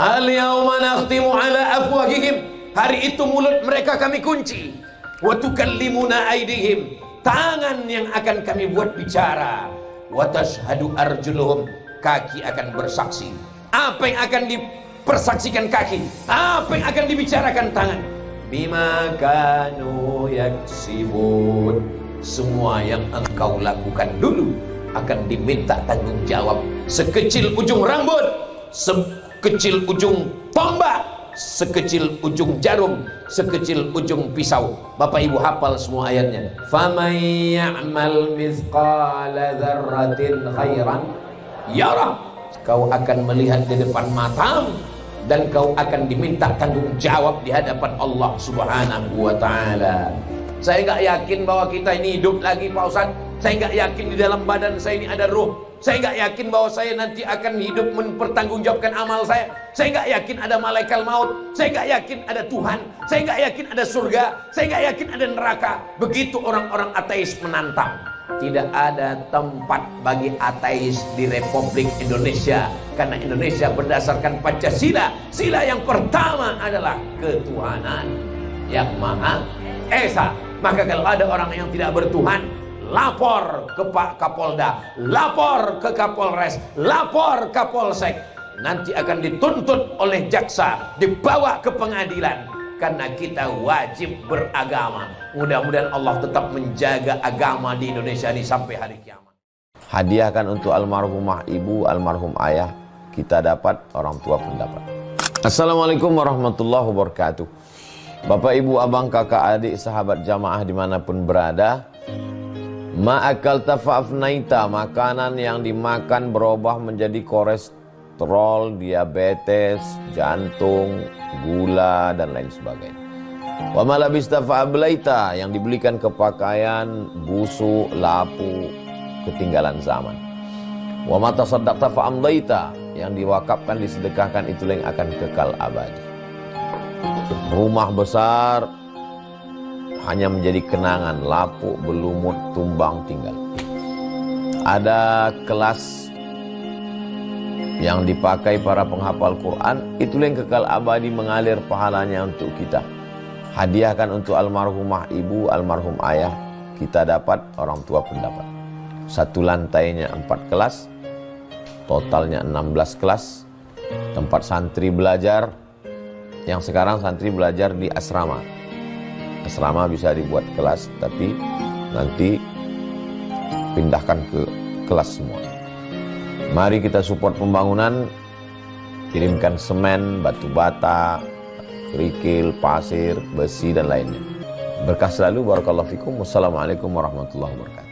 Al-yawma nakhtimu ala afwahihim, hari itu mulut mereka kami kunci. Wa tukallimuna aydihim, tangan yang akan kami buat bicara. Wa tashhadu arjuluhum, kaki akan bersaksi. Apa yang akan dipersaksikan kaki? Apa yang akan dibicarakan tangan? Bima kanu yaksibun, semua yang engkau lakukan dulu akan diminta tanggung jawab. Sekecil ujung rambut, sekecil ujung tombak, sekecil ujung jarum, sekecil ujung pisau. Bapak ibu hafal semua ayatnya. Faman ya'mal mithqala dzarratin khairan yarah, kau akan melihat di depan matamu dan kau akan diminta tanggung jawab di hadapan Allah Subhanahu wa ta'ala. Saya nggak yakin bahwa kita ini hidup lagi Pak Ustadz. Saya nggak yakin di dalam badan saya ini ada ruh. Saya nggak yakin bahwa saya nanti akan hidup mempertanggungjawabkan amal saya. Saya nggak yakin ada malaikat maut. Saya nggak yakin ada Tuhan. Saya nggak yakin ada surga. Saya nggak yakin ada neraka. Begitu orang-orang ateis menantang. Tidak ada tempat bagi ateis di Republik Indonesia, karena Indonesia berdasarkan Pancasila. Sila yang pertama adalah ketuhanan yang Maha Esa. Maka kalau ada orang yang tidak bertuhan, lapor ke Pak Kapolda, lapor ke Kapolres, lapor Kapolsek. Nanti akan dituntut oleh jaksa, dibawa ke pengadilan. Karena kita wajib beragama. Mudah-mudahan Allah tetap menjaga agama di Indonesia ini sampai hari kiamat. Hadiahkan untuk almarhumah ibu, almarhum ayah, kita dapat, orang tua pun dapat. Assalamualaikum warahmatullahi wabarakatuh. Bapak ibu abang kakak adik sahabat jamaah dimanapun berada, ma'akal tafa'afnaita, makanan yang dimakan berubah menjadi kolesterol, diabetes, jantung, gula dan lain sebagainya. Wa malabista fa'ablaita, yang dibelikan ke pakaian busuk, lapu, ketinggalan zaman. Wa mata saddaqta fa'amdaita, yang diwakafkan, disedekahkan, itulah yang akan kekal abadi. Rumah besar hanya menjadi kenangan, lapuk, berlumut, tumbang, tinggal. Ada kelas yang dipakai para penghafal Quran, itulah yang kekal abadi, mengalir pahalanya untuk kita. Hadiahkan untuk almarhumah ibu, almarhum ayah, kita dapat, orang tua pun dapat. Satu lantainya 4 kelas, totalnya 16 kelas, tempat santri belajar. Yang sekarang santri belajar di asrama. Asrama bisa dibuat kelas, tapi nanti pindahkan ke kelas semua. Mari kita support pembangunan, kirimkan semen, batu bata, kerikil, pasir, besi dan lainnya. Berkah selalu, barakallahu fikum. Wassalamualaikum warahmatullahi wabarakatuh.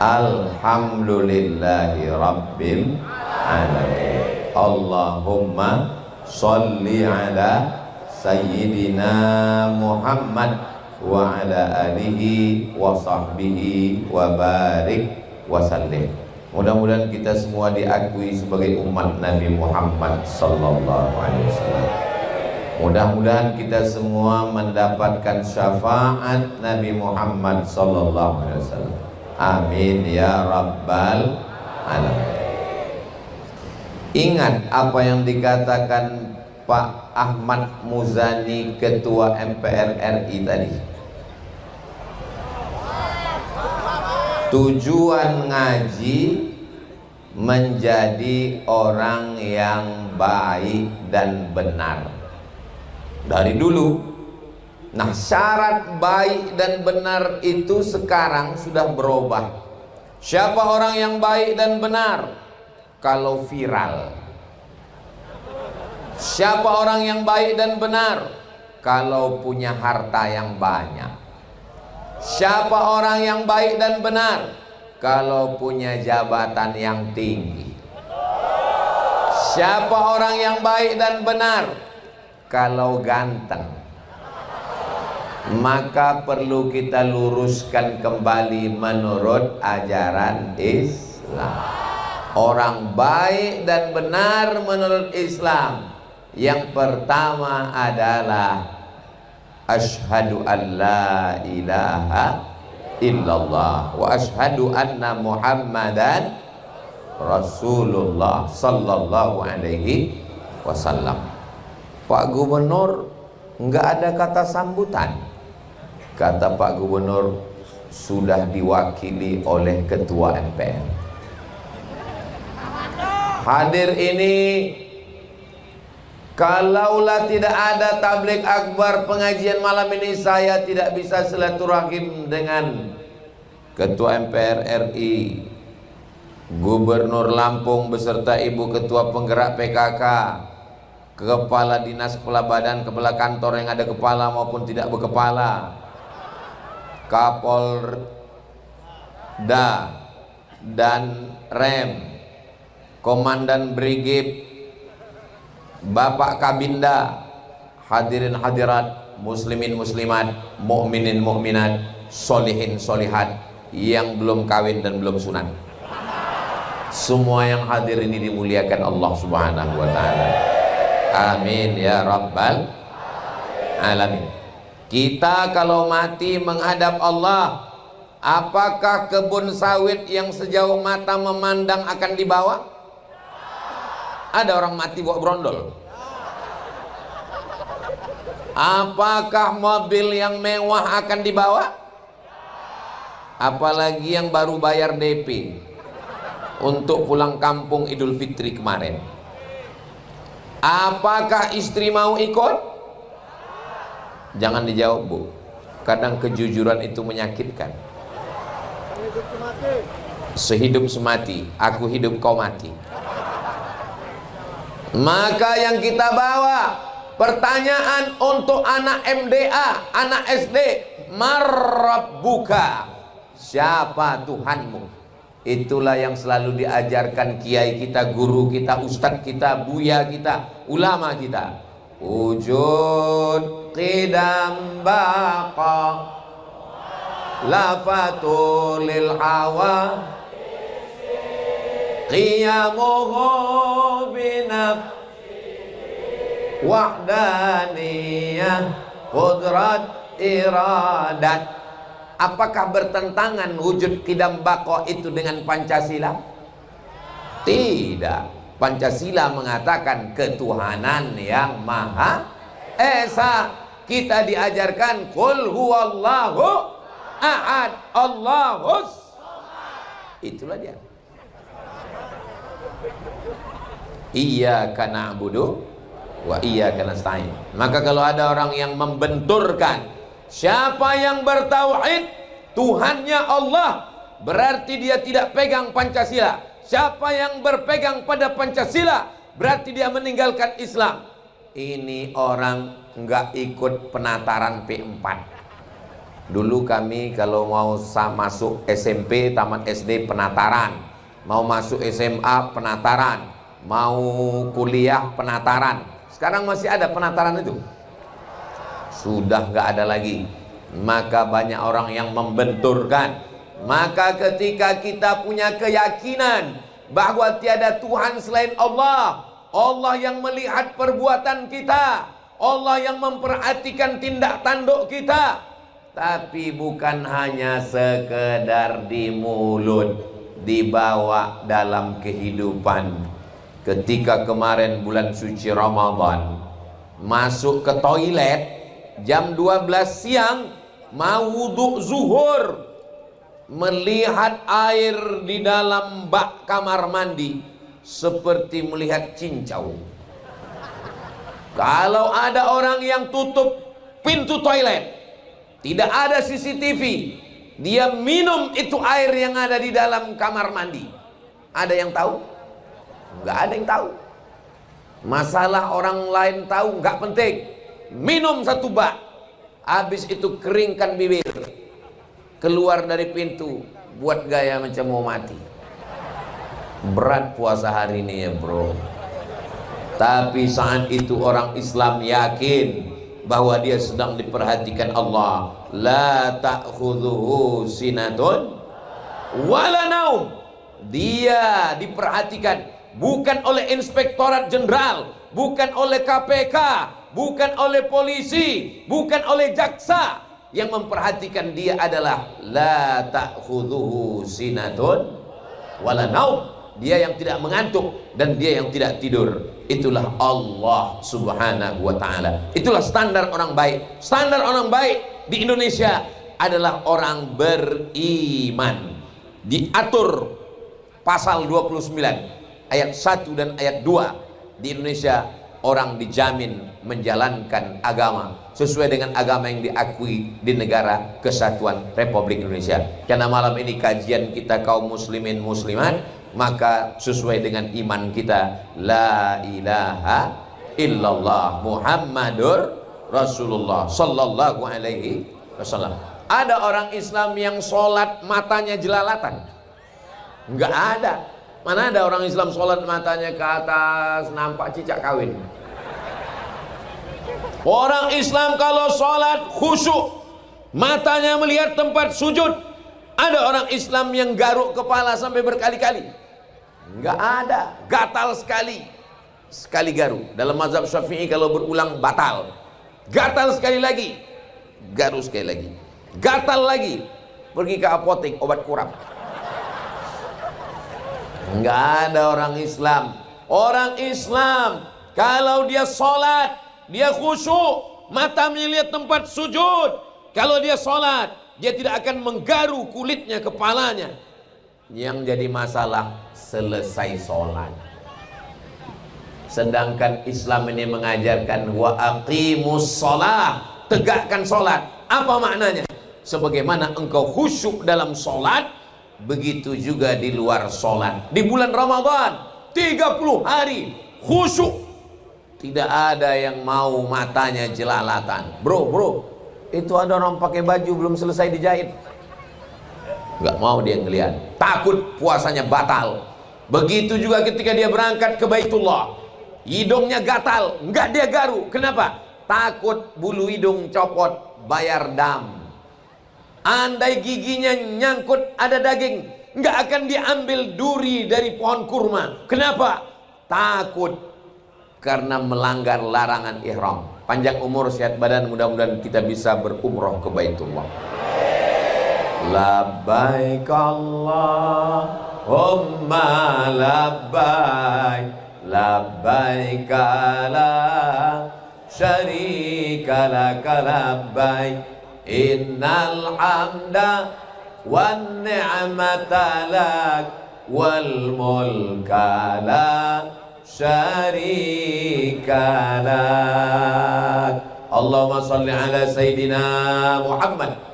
Alhamdulillahi Rabbil Alamin. Allahumma sholli ala Sayyidina Muhammad wa ala alihi wa sahbihi wa barik wa sallim. Mudah-mudahan kita semua diakui sebagai umat Nabi Muhammad sallallahu alaihi wasallam. Mudah-mudahan kita semua mendapatkan syafaat Nabi Muhammad sallallahu alaihi wasallam. Amin ya rabbal alamin. Ingat apa yang dikatakan Pak Ahmad Muzani, Ketua MPR RI tadi. Tujuan ngaji menjadi orang yang baik dan benar dari dulu. Nah, syarat baik dan benar itu sekarang sudah berubah. Siapa orang yang baik dan benar? Kalau viral. Siapa orang yang baik dan benar? Kalau punya harta yang banyak. Siapa orang yang baik dan benar? Kalau punya jabatan yang tinggi. Siapa orang yang baik dan benar? Kalau ganteng. Maka perlu kita luruskan kembali menurut ajaran Islam. Orang baik dan benar menurut Islam, yang pertama adalah asyhadu an la ilaha illallah wa asyhadu anna Muhammadan Rasulullah sallallahu alaihi wasallam. Pak Gubernur nggak ada kata sambutan. Kata Pak Gubernur, sudah diwakili oleh Ketua MPR. Hadir ini, kalaulah tidak ada tabligh akbar pengajian malam ini, saya tidak bisa silaturahim dengan Ketua MPR RI, Gubernur Lampung beserta Ibu Ketua Penggerak PKK, Kepala Dinas, Kepala Badan, Kepala Kantor yang ada kepala maupun tidak berkepala, Kapolda dan Rem, Komandan Brigif, Bapak Kabinda, hadirin hadirat, muslimin muslimat, mukminin mukminat, solihin solihat, yang belum kawin dan belum sunat. Semua yang hadir ini dimuliakan Allah Subhanahu wa taala. Amin ya rabbal alamin. Kita kalau mati menghadap Allah, apakah kebun sawit yang sejauh mata memandang akan dibawa? Ada orang mati bawa brondol. Apakah mobil yang mewah akan dibawa? Apalagi yang baru bayar DP untuk pulang kampung Idul Fitri kemarin. Apakah istri mau ikut? Jangan dijawab, Bu. Kadang kejujuran itu menyakitkan. Sehidup semati, aku hidup kau mati. Maka yang kita bawa pertanyaan untuk anak MDA, anak SD, marabbuka, siapa Tuhanmu? Itulah yang selalu diajarkan kiai kita, guru kita, ustadz kita, buya kita, ulama kita. Wujud qidam baqa lafatul lil hawa qiyamuhu binab wahdaniyah qudrat iradat. Apakah bertentangan wujud qidam baqa itu dengan Pancasila? Tidak. Pancasila mengatakan ketuhanan yang maha esa. Kita diajarkan qul huwallahu ahad Allahus. Itulah dia. Iyyaka na'budu wa iyyaka nasta'in. Maka kalau ada orang yang membenturkan siapa yang bertauhid Tuhannya Allah, berarti dia tidak pegang Pancasila. Siapa yang berpegang pada Pancasila, berarti dia meninggalkan Islam. Ini orang nggak ikut penataran P4. Dulu kami kalau mau masuk SMP, tamat SD penataran, mau masuk SMA penataran, mau kuliah penataran. Sekarang masih ada penataran itu? Sudah nggak ada lagi. Maka banyak orang yang membenturkan. Maka ketika kita punya keyakinan bahwa tiada Tuhan selain Allah, Allah yang melihat perbuatan kita, Allah yang memperhatikan tindak tanduk kita, tapi bukan hanya sekedar di mulut, dibawa dalam kehidupan. Ketika kemarin bulan suci Ramadan, masuk ke toilet jam 12 siang, mau wudhu zuhur, melihat air di dalam bak kamar mandi seperti melihat cincau. Kalau ada orang yang tutup pintu toilet, tidak ada CCTV, dia minum itu air yang ada di dalam kamar mandi, ada yang tahu? Nggak ada yang tahu. Masalah orang lain tahu nggak penting. Minum satu bak, habis itu keringkan bibir, keluar dari pintu, buat gaya macam mau mati. Berat puasa hari ini ya bro. Tapi saat itu orang Islam yakin bahwa dia sedang diperhatikan Allah. La ta'khudhuhu sinatun wala naum. Dia diperhatikan bukan oleh Inspektorat Jenderal, bukan oleh KPK, bukan oleh polisi, bukan oleh jaksa. Yang memperhatikan dia adalah la ta'khudhuhu sinatun wala naum. Dia yang tidak mengantuk dan dia yang tidak tidur. Itulah Allah Subhanahu wa ta'ala. Itulah standar orang baik. Standar orang baik di Indonesia adalah orang beriman. Diatur pasal 29 ayat 1 dan ayat 2. Di Indonesia orang dijamin menjalankan agama sesuai dengan agama yang diakui di negara kesatuan Republik Indonesia. Karena malam ini kajian kita kaum muslimin muslimat, maka sesuai dengan iman kita, la ilaha illallah Muhammadur Rasulullah sallallahu alaihi wasallam. Ada orang Islam yang sholat matanya jelalatan? Enggak ada. Mana ada orang Islam sholat matanya ke atas nampak cicak kawin? Orang Islam kalau sholat khusyuk, matanya melihat tempat sujud. Ada orang Islam yang garuk kepala sampai berkali-kali? Enggak ada. Gatal sekali. Sekali garuk. Dalam mazhab Syafi'i kalau berulang batal. Gatal sekali lagi, garuk sekali lagi, gatal lagi, pergi ke apotek obat kurap. Enggak ada orang Islam. Orang Islam kalau dia sholat, dia khusyuk, mata melihat tempat sujud. Kalau dia sholat, dia tidak akan menggaru kulitnya, kepalanya. Yang jadi masalah selesai sholat. Sedangkan Islam ini mengajarkan wa aqimus sholat, tegakkan sholat. Apa maknanya? Sebagaimana engkau khusyuk dalam sholat, begitu juga di luar sholat. Di bulan Ramadan 30 hari khusyuk, tidak ada yang mau matanya jelalatan. Bro, itu ada orang pakai baju belum selesai dijahit, nggak mau dia ngeliat, takut puasanya batal. Begitu juga ketika dia berangkat ke Baitullah, hidungnya gatal, nggak dia garu. Kenapa? Takut bulu hidung copot, bayar dam. Andai giginya nyangkut ada daging, nggak akan diambil duri dari pohon kurma. Kenapa? Takut karena melanggar larangan ihram. Panjang umur, sehat badan, mudah-mudahan kita bisa berumroh ke Baitullah. Labbaik Allahumma labbaik, labbaik la syarika laka labbaik, innal hamda wan ni'mata lak wal mulka la syarika lak. Allahumma salli ala Sayyidina Muhammad.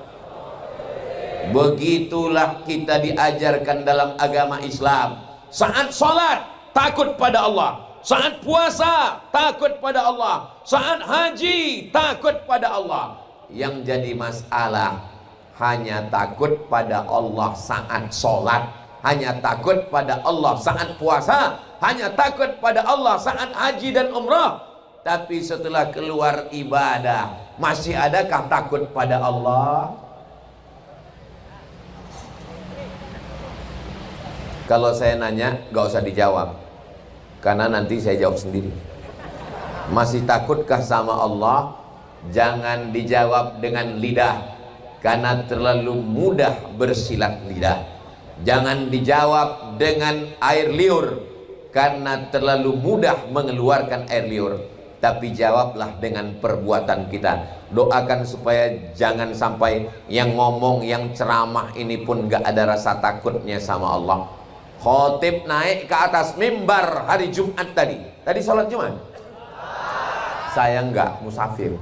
Begitulah kita diajarkan dalam agama Islam. Saat sholat takut pada Allah, saat puasa takut pada Allah, saat haji takut pada Allah. Yang jadi masalah hanya takut pada Allah saat sholat, hanya takut pada Allah saat puasa, hanya takut pada Allah saat haji dan umrah. Tapi setelah keluar ibadah, masih adakah takut pada Allah? Kalau saya nanya, gak usah dijawab, karena nanti saya jawab sendiri. Masih takutkah sama Allah? Jangan dijawab dengan lidah, karena terlalu mudah bersilat lidah. Jangan dijawab dengan air liur, karena terlalu mudah mengeluarkan air liur. Tapi jawablah dengan perbuatan kita. Doakan supaya jangan sampai yang ngomong, yang ceramah ini pun gak ada rasa takutnya sama Allah. Khotib naik ke atas mimbar hari Jumat tadi sholat Jumat? Saya enggak, musafir.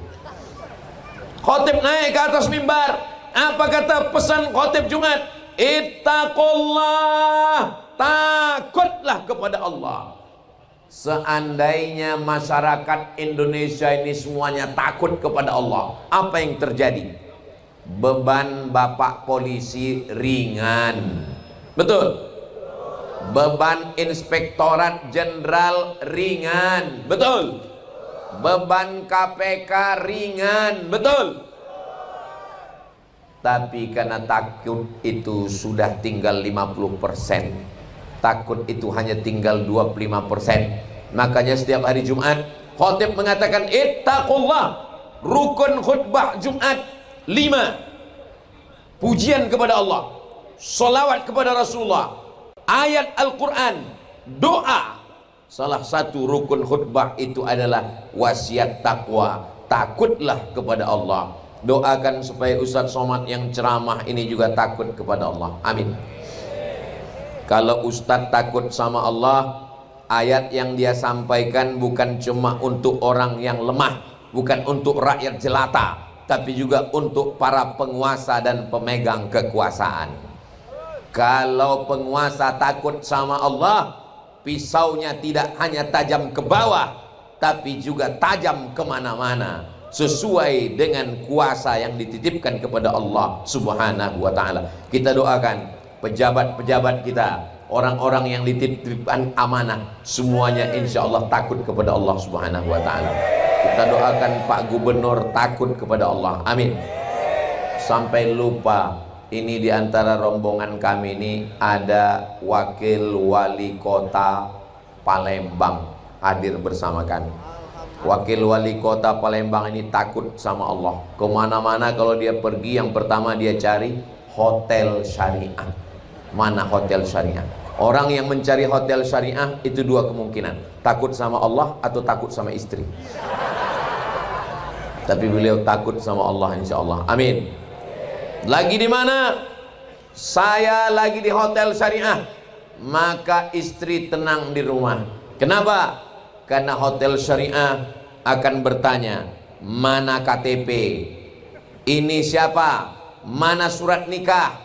Khotib naik ke atas mimbar, apa kata pesan khotib Jumat? Ittaqullah, takutlah kepada Allah. Seandainya masyarakat Indonesia ini semuanya takut kepada Allah, apa yang terjadi? Beban Bapak polisi ringan. Betul? Beban Inspektorat Jenderal ringan. Betul? Beban KPK ringan. Betul? Tapi karena takut itu sudah tinggal 50%, takut itu hanya tinggal 25%. Makanya setiap hari Jumat Khatib mengatakan ittaqullah. Rukun khutbah Jumat 5. Pujian kepada Allah, salawat kepada Rasulullah, ayat Al-Quran, doa. Salah satu rukun khutbah itu adalah wasiat takwa. Takutlah kepada Allah. Doakan supaya Ustaz Somad yang ceramah ini juga takut kepada Allah. Amin. Kalau Ustaz takut sama Allah, ayat yang dia sampaikan bukan cuma untuk orang yang lemah, bukan untuk rakyat jelata, tapi juga untuk para penguasa dan pemegang kekuasaan. Kalau penguasa takut sama Allah, pisaunya tidak hanya tajam ke bawah, tapi juga tajam kemana-mana, sesuai dengan kuasa yang dititipkan kepada Allah Subhanahu wa ta'ala. Kita doakan pejabat-pejabat kita, orang-orang yang dititipkan amanah, semuanya insya Allah takut kepada Allah Subhanahu wa ta'ala. Kita doakan Pak Gubernur takut kepada Allah. Amin. Sampai lupa, ini diantara rombongan kami ini ada Wakil Wali Kota Palembang hadir bersama kami. Wakil Wali Kota Palembang ini takut sama Allah. Kemana-mana kalau dia pergi, yang pertama dia cari hotel syariah. Mana hotel syariah? Orang yang mencari hotel syariah itu dua kemungkinan, takut sama Allah atau takut sama istri. Tapi beliau takut sama Allah insya Allah. Amin. Lagi di mana? Saya lagi di hotel syariah. Maka istri tenang di rumah. Kenapa? Karena hotel syariah akan bertanya, mana KTP? Ini siapa? Mana surat nikah?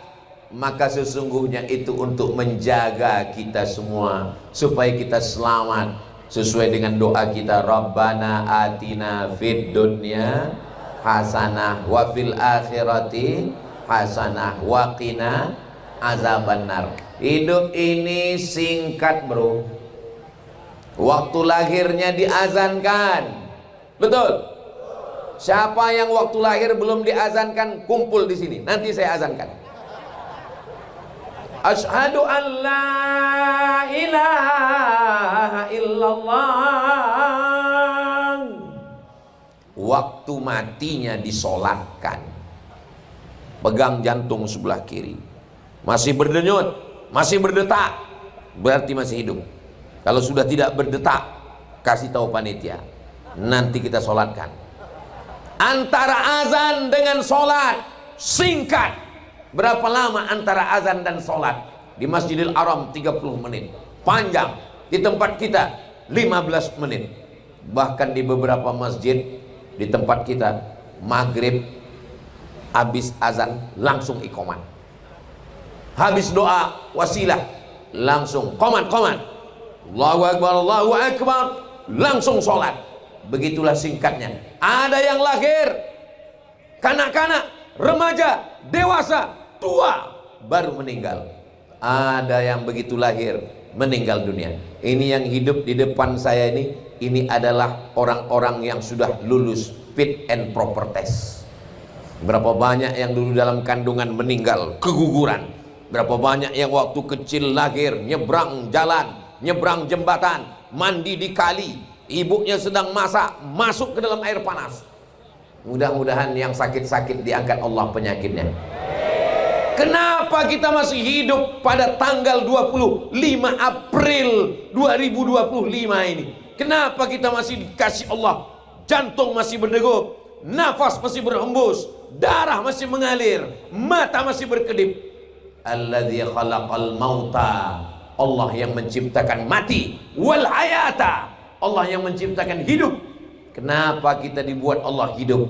Maka sesungguhnya itu untuk menjaga kita semua supaya kita selamat, sesuai dengan doa kita, Rabbana atina fid dunya hasanah wa fil akhirati hasanah wa qina azabannar. Hidup ini singkat, bro. Waktu lahirnya diazankan. Betul? Siapa yang waktu lahir belum diazankan, kumpul di sini. Nanti saya azankan. Asyhadu an la ilaha illallah. Waktu matinya disolatkan. Pegang jantung sebelah kiri. Masih berdenyut, masih berdetak, berarti masih hidup. Kalau sudah tidak berdetak, kasih tahu panitia, nanti kita solatkan. Antara azan dengan solat singkat. Berapa lama antara azan dan solat? Di Masjidil Haram 30 menit. Panjang. Di tempat kita 15 menit. Bahkan di beberapa masjid di tempat kita, maghrib habis azan langsung iqamat. Habis doa wasilah langsung qomat. Allahu Akbar, Allahu Akbar, langsung sholat. Begitulah singkatnya. Ada yang lahir kanak-kanak, remaja, dewasa, tua, baru meninggal. Ada yang begitu lahir meninggal dunia. Ini yang hidup di depan saya ini adalah orang-orang yang sudah lulus fit and proper test. Berapa banyak yang dulu dalam kandungan meninggal keguguran. Berapa banyak yang waktu kecil lahir nyebrang jalan, nyebrang jembatan, mandi di kali, ibunya sedang masak, masuk ke dalam air panas. Mudah-mudahan yang sakit-sakit diangkat Allah penyakitnya. Kenapa kita masih hidup pada tanggal 25 April 2025 ini? Kenapa kita masih dikasih Allah? Jantung masih berdegup, nafas masih berhembus, darah masih mengalir, mata masih berkedip. Alladzi khalaqal mauta, Allah yang menciptakan mati, wal hayata, Allah yang menciptakan hidup. Kenapa kita dibuat Allah hidup?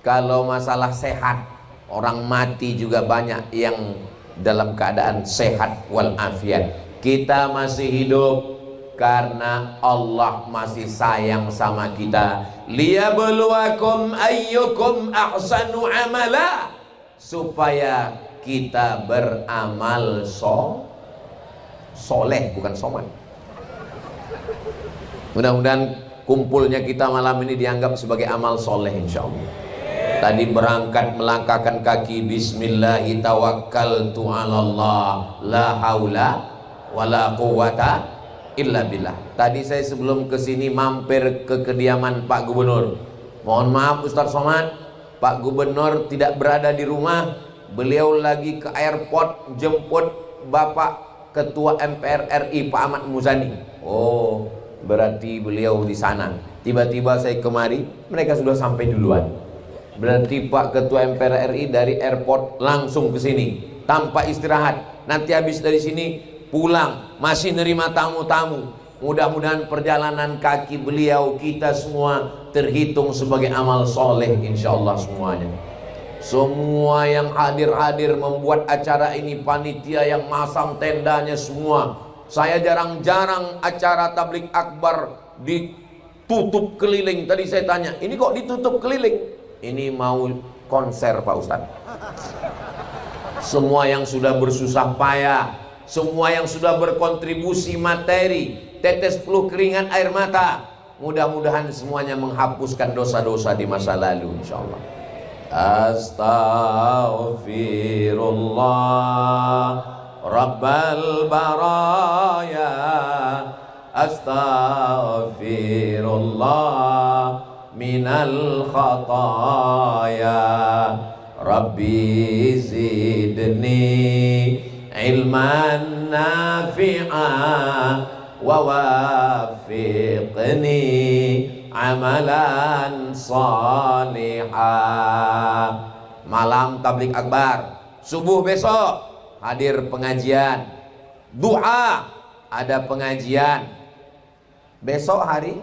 Kalau masalah sehat, orang mati juga banyak yang dalam keadaan sehat wal afiat. Kita masih hidup karena Allah masih sayang sama kita. Liyabluwakum ayyukum ahsanu amala, supaya kita beramal soleh, bukan soman. Mudah-mudahan kumpulnya kita malam ini dianggap sebagai amal soleh insya Allah. Tadi berangkat melangkahkan kaki, bismillahi tawakkaltu 'alallah, la haula wala quwata illa billah. Tadi saya sebelum kesini mampir ke kediaman Pak Gubernur. Mohon maaf Ustaz Somad, Pak Gubernur tidak berada di rumah. Beliau lagi ke airport jemput Bapak Ketua MPR RI Pak Ahmad Muzani. Oh, berarti beliau di sana. Tiba-tiba saya kemari, mereka sudah sampai duluan. Berarti Pak Ketua MPR RI dari airport langsung ke sini tanpa istirahat. Nanti habis dari sini pulang masih nerima tamu-tamu. Mudah-mudahan perjalanan kaki beliau kita semua terhitung sebagai amal soleh insyaallah semuanya. Semua yang hadir-hadir membuat acara ini, panitia yang masang tendanya semua. Saya jarang-jarang acara tabligh akbar ditutup keliling. Tadi saya tanya, ini kok ditutup keliling? Ini mau konser Pak Ustadz. Semua yang sudah bersusah payah, semua yang sudah berkontribusi materi, tetes peluh keringat air mata, mudah-mudahan semuanya menghapuskan dosa-dosa di masa lalu insyaallah. Astaghfirullah Rabbal baraya, astaghfirullah minal khataya, Rabbi zidni ilman nafi'a wa wafiqni amalan salihah. Malam tabligh akbar, subuh besok hadir pengajian, du'a ada pengajian. Besok hari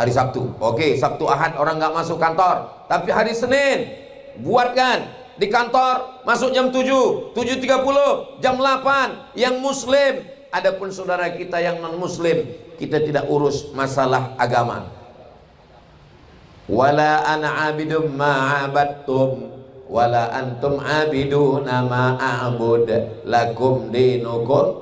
Sabtu. Oke, Sabtu Ahad orang nggak masuk kantor, tapi hari Senin buatkan di kantor masuk jam 7, 7.30, jam 8 yang muslim. Adapun saudara kita yang non muslim, kita tidak urus masalah agama. Wala ana abidum ma'abadtum wala antum abiduna ma'abud lakum dinukum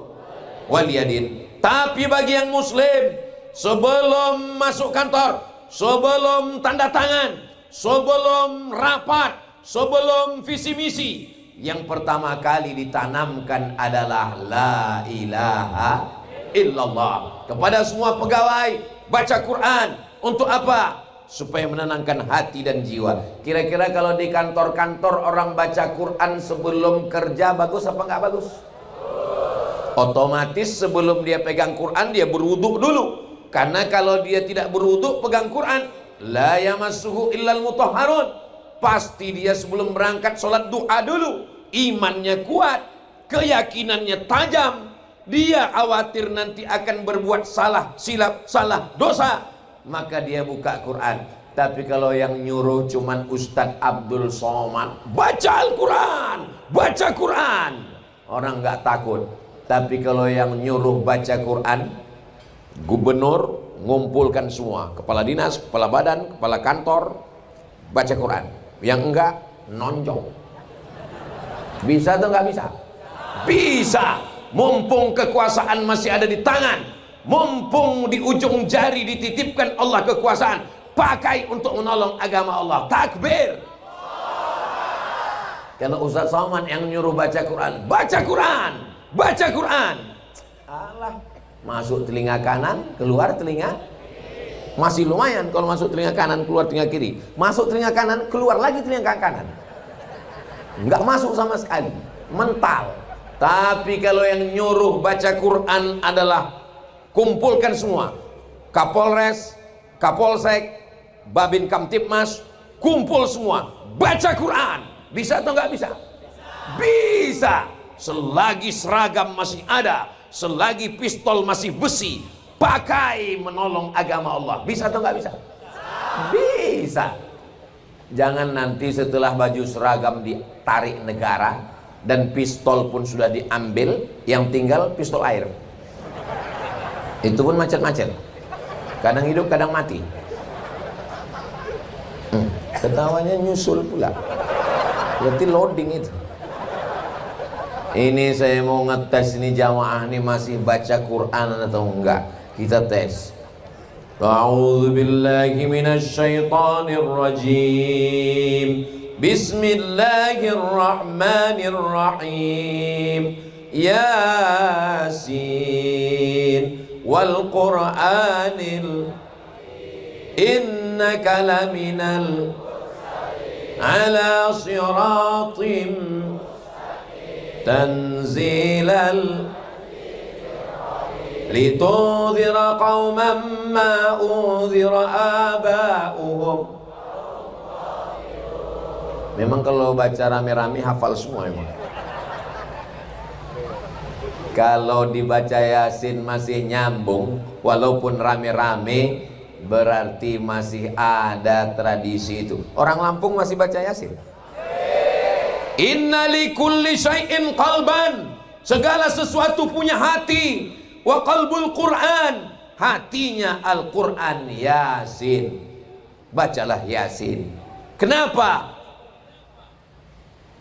waliyadin. Tapi bagi yang muslim, sebelum masuk kantor, sebelum tanda tangan, sebelum rapat, sebelum visi misi, yang pertama kali ditanamkan adalah la ilaha illallah. Kepada semua pegawai baca Quran. Untuk apa? Supaya menenangkan hati dan jiwa. Kira-kira kalau di kantor-kantor orang baca Quran sebelum kerja bagus apa enggak bagus? Otomatis sebelum dia pegang Quran dia berwudu dulu. Karena kalau dia tidak berwudu pegang Quran, la yamassuhu illal mutahharun. Pasti dia sebelum berangkat sholat doa dulu. Imannya kuat, keyakinannya tajam. Dia khawatir nanti akan berbuat salah, silap, salah, dosa. Maka dia buka Quran. Tapi kalau yang nyuruh cuman Ustadz Abdul Somad, baca Al-Quran, baca Quran, orang nggak takut. Tapi kalau yang nyuruh baca Quran, gubernur ngumpulkan semua, kepala dinas, kepala badan, kepala kantor, baca Quran. Yang enggak, nonjong. Bisa atau nggak bisa? Bisa. Mumpung kekuasaan masih ada di tangan, mumpung di ujung jari dititipkan Allah kekuasaan, pakai untuk menolong agama Allah. Takbir. Kalau Ustaz Somad yang nyuruh baca Quran, baca Quran, baca Quran. Alah, masuk telinga kanan, keluar telinga. Masih lumayan kalau masuk telinga kanan, keluar telinga kiri. Masuk telinga kanan, keluar lagi telinga kanan. Enggak masuk sama sekali, mental. Tapi kalau yang nyuruh baca Quran adalah kumpulkan semua, Kapolres, Kapolsek, Babin Kamtipmas, kumpul semua, baca Quran. Bisa atau nggak bisa? Bisa. Selagi seragam masih ada, selagi pistol masih besi, pakai menolong agama Allah. Bisa atau nggak bisa? Bisa. Jangan nanti setelah baju seragam ditarik negara dan pistol pun sudah diambil, yang tinggal pistol air. Itu pun macet-macet, kadang hidup kadang mati. Ketawanya nyusul pula, berarti loading itu. Ini saya mau ngetes ini jamaah ini masih baca Quran atau enggak. Kita tes. A'udzu billahi minasy syaithanir rajim. Bismillahirrahmanirrahim. Yasin wal Qur'anil innaka laminal ala siratim tanzilal litudhira qauman ma udhira aba'uhum. Memang kalau baca rame-rame hafal semua memang. Kalau dibaca Yasin masih nyambung walaupun rame-rame, berarti masih ada tradisi itu. Orang Lampung masih baca Yasin. Inna likulli syai'in qalban, segala sesuatu punya hati. Wa qalbul Qur'an, hatinya Al-Quran. Yasin, bacalah Yasin. Kenapa?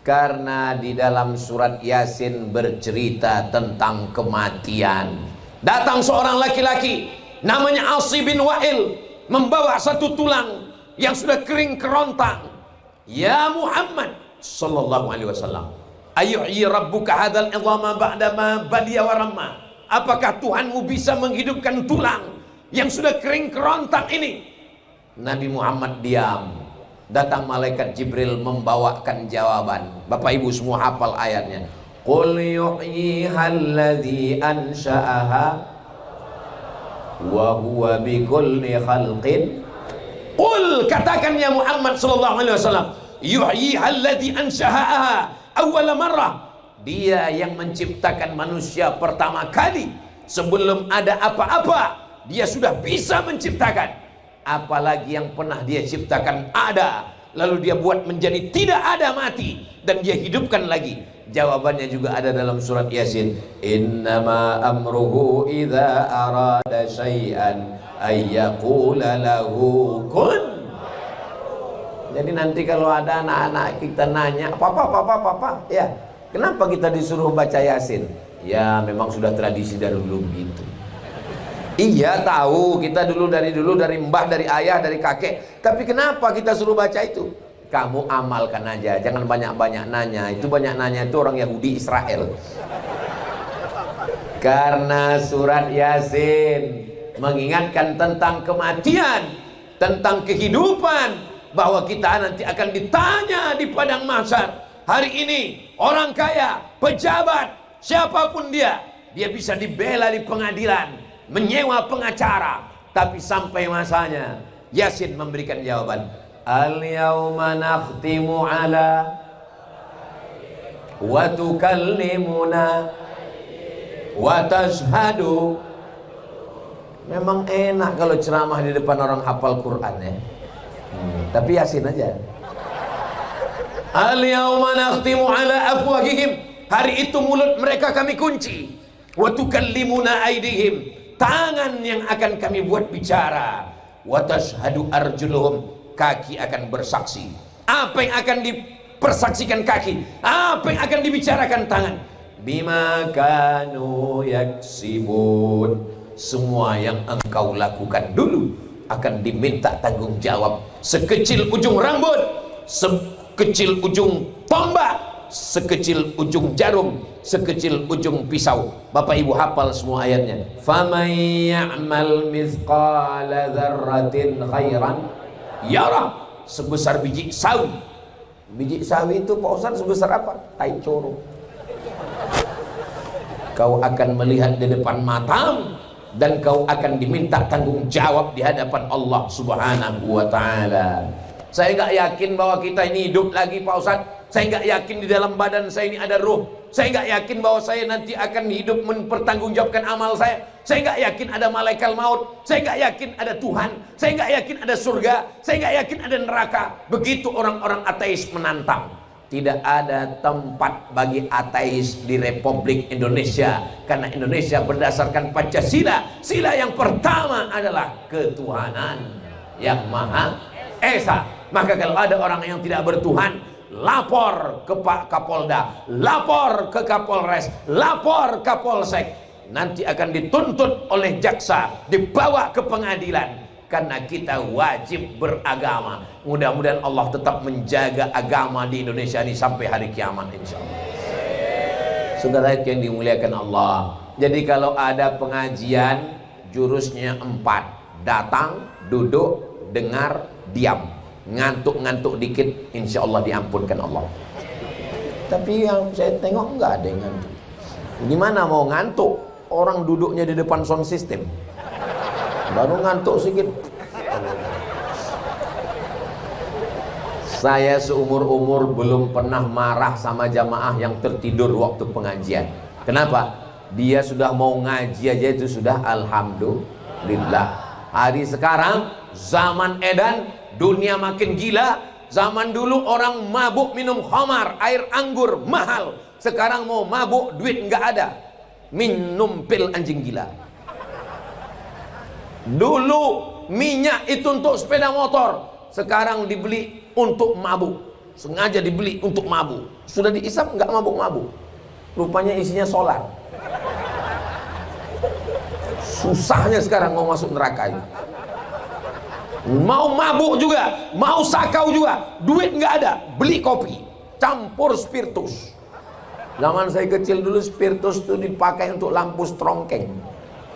Karena di dalam surat Yasin bercerita tentang kematian. Datang seorang laki-laki namanya Asi bin Wa'il, membawa satu tulang yang sudah kering kerontang. Ya Muhammad sallallahu alaihi wasallam, ayyuhyi rabbuka hadzal idhama ba'dama baliya wa ramma. Apakah Tuhanmu bisa menghidupkan tulang yang sudah kering kerontang ini? Nabi Muhammad diam. Datang malaikat Jibril membawakan jawaban. Bapak Ibu semua hafal ayatnya. Qul yuhyihal ladzi ansha'aha wa huwa bikulli khalqin. Qul, katakan ya Muhammad sallallahu alaihi wasallam, yuhyihal ladzi ansha'aha awwal marrah. Dia yang menciptakan manusia pertama kali, sebelum ada apa-apa dia sudah bisa menciptakan. Apalagi yang pernah dia ciptakan ada, lalu dia buat menjadi tidak ada, mati, dan dia hidupkan lagi. Jawabannya juga ada dalam surat Yasin. Innama amruhu idza arada syai'an ayyaqula lahu kun. Jadi nanti kalau ada anak-anak kita nanya, papa, ya, kenapa kita disuruh baca Yasin? Ya memang sudah tradisi dari dulu begitu. Iya tahu, kita dari mbah, dari ayah, dari kakek. Tapi kenapa kita suruh baca itu? Kamu amalkan aja, jangan banyak-banyak nanya. Itu banyak nanya itu orang Yahudi Israel. Karena surat Yasin mengingatkan tentang kematian, tentang kehidupan, bahwa kita nanti akan ditanya di padang mahsyar. Hari ini orang kaya, pejabat, siapapun dia bisa dibela di pengadilan, menyewa pengacara, tapi sampai masanya Yasin memberikan jawaban. Al-yawma nakhtimu ala wa tukallimuna wa tashhadu. Memang enak kalau ceramah di depan orang hafal Quran ya. Tapi Yasin aja. Al-yawma nakhtimu ala afwahihim, hari itu mulut mereka kami kunci. Wa tukallimuna aydihim, tangan yang akan kami buat bicara. Wa tashhadu arjuluhum, kaki akan bersaksi. Apa yang akan dipersaksikan kaki? Apa yang akan dibicarakan tangan? Bima kanu yaksibun, semua yang engkau lakukan dulu akan diminta tanggung jawab. Sekecil ujung rambut, sekecil ujung tombak, sekecil ujung jarum, sekecil ujung pisau. Bapak Ibu hafal semua ayatnya. Faman ya'mal mithqala dzarratin khairan yarah, sebesar biji sawi. Biji sawi itu Pak Ustaz sebesar apa? Tai coro. Kau akan melihat di depan matamu, dan kau akan diminta tanggung jawab di hadapan Allah Subhanahu wa ta'ala. Saya nggak yakin bahwa kita ini hidup lagi Pak Ustaz. Saya nggak yakin di dalam badan saya ini ada ruh. Saya nggak yakin bahwa saya nanti akan hidup mempertanggungjawabkan amal saya. Saya nggak yakin ada malaikat maut. Saya nggak yakin ada Tuhan. Saya nggak yakin ada surga. Saya nggak yakin ada neraka. Begitu orang-orang ateis menantang. Tidak ada tempat bagi ateis di Republik Indonesia, karena Indonesia berdasarkan Pancasila. Sila yang pertama adalah ketuhanan yang Maha Esa. Maka kalau ada orang yang tidak bertuhan, lapor ke Pak Kapolda, lapor ke Kapolres, lapor Kapolsek. Nanti akan dituntut oleh jaksa, dibawa ke pengadilan. Karena kita wajib beragama. Mudah-mudahan Allah tetap menjaga agama di Indonesia ini sampai hari kiamat, insya Allah. Saudara yang dimuliakan Allah. Jadi kalau ada pengajian jurusnya 4, datang, duduk, dengar, diam. Ngantuk-ngantuk dikit, insya Allah diampunkan Allah. Tapi yang saya tengok nggak ada yang ngantuk. Gimana mau ngantuk? Orang duduknya di depan sound system, baru ngantuk sedikit. Saya seumur-umur belum pernah marah sama jamaah yang tertidur waktu pengajian. Kenapa? Dia sudah mau ngaji aja itu sudah alhamdulillah. Hari sekarang zaman edan, dunia makin gila. Zaman dulu orang mabuk minum khamar, air anggur mahal. Sekarang mau mabuk duit nggak ada. Minum pil anjing gila. Dulu minyak itu untuk sepeda motor, sekarang dibeli untuk mabuk. Sengaja dibeli untuk mabuk. Sudah diisap nggak mabuk-mabuk. Rupanya isinya solar. Susahnya sekarang mau masuk neraka ini. Mau mabuk juga, mau sakau juga, duit nggak ada, beli kopi, campur spiritus. Zaman saya kecil dulu spiritus itu dipakai untuk lampu strongkeng.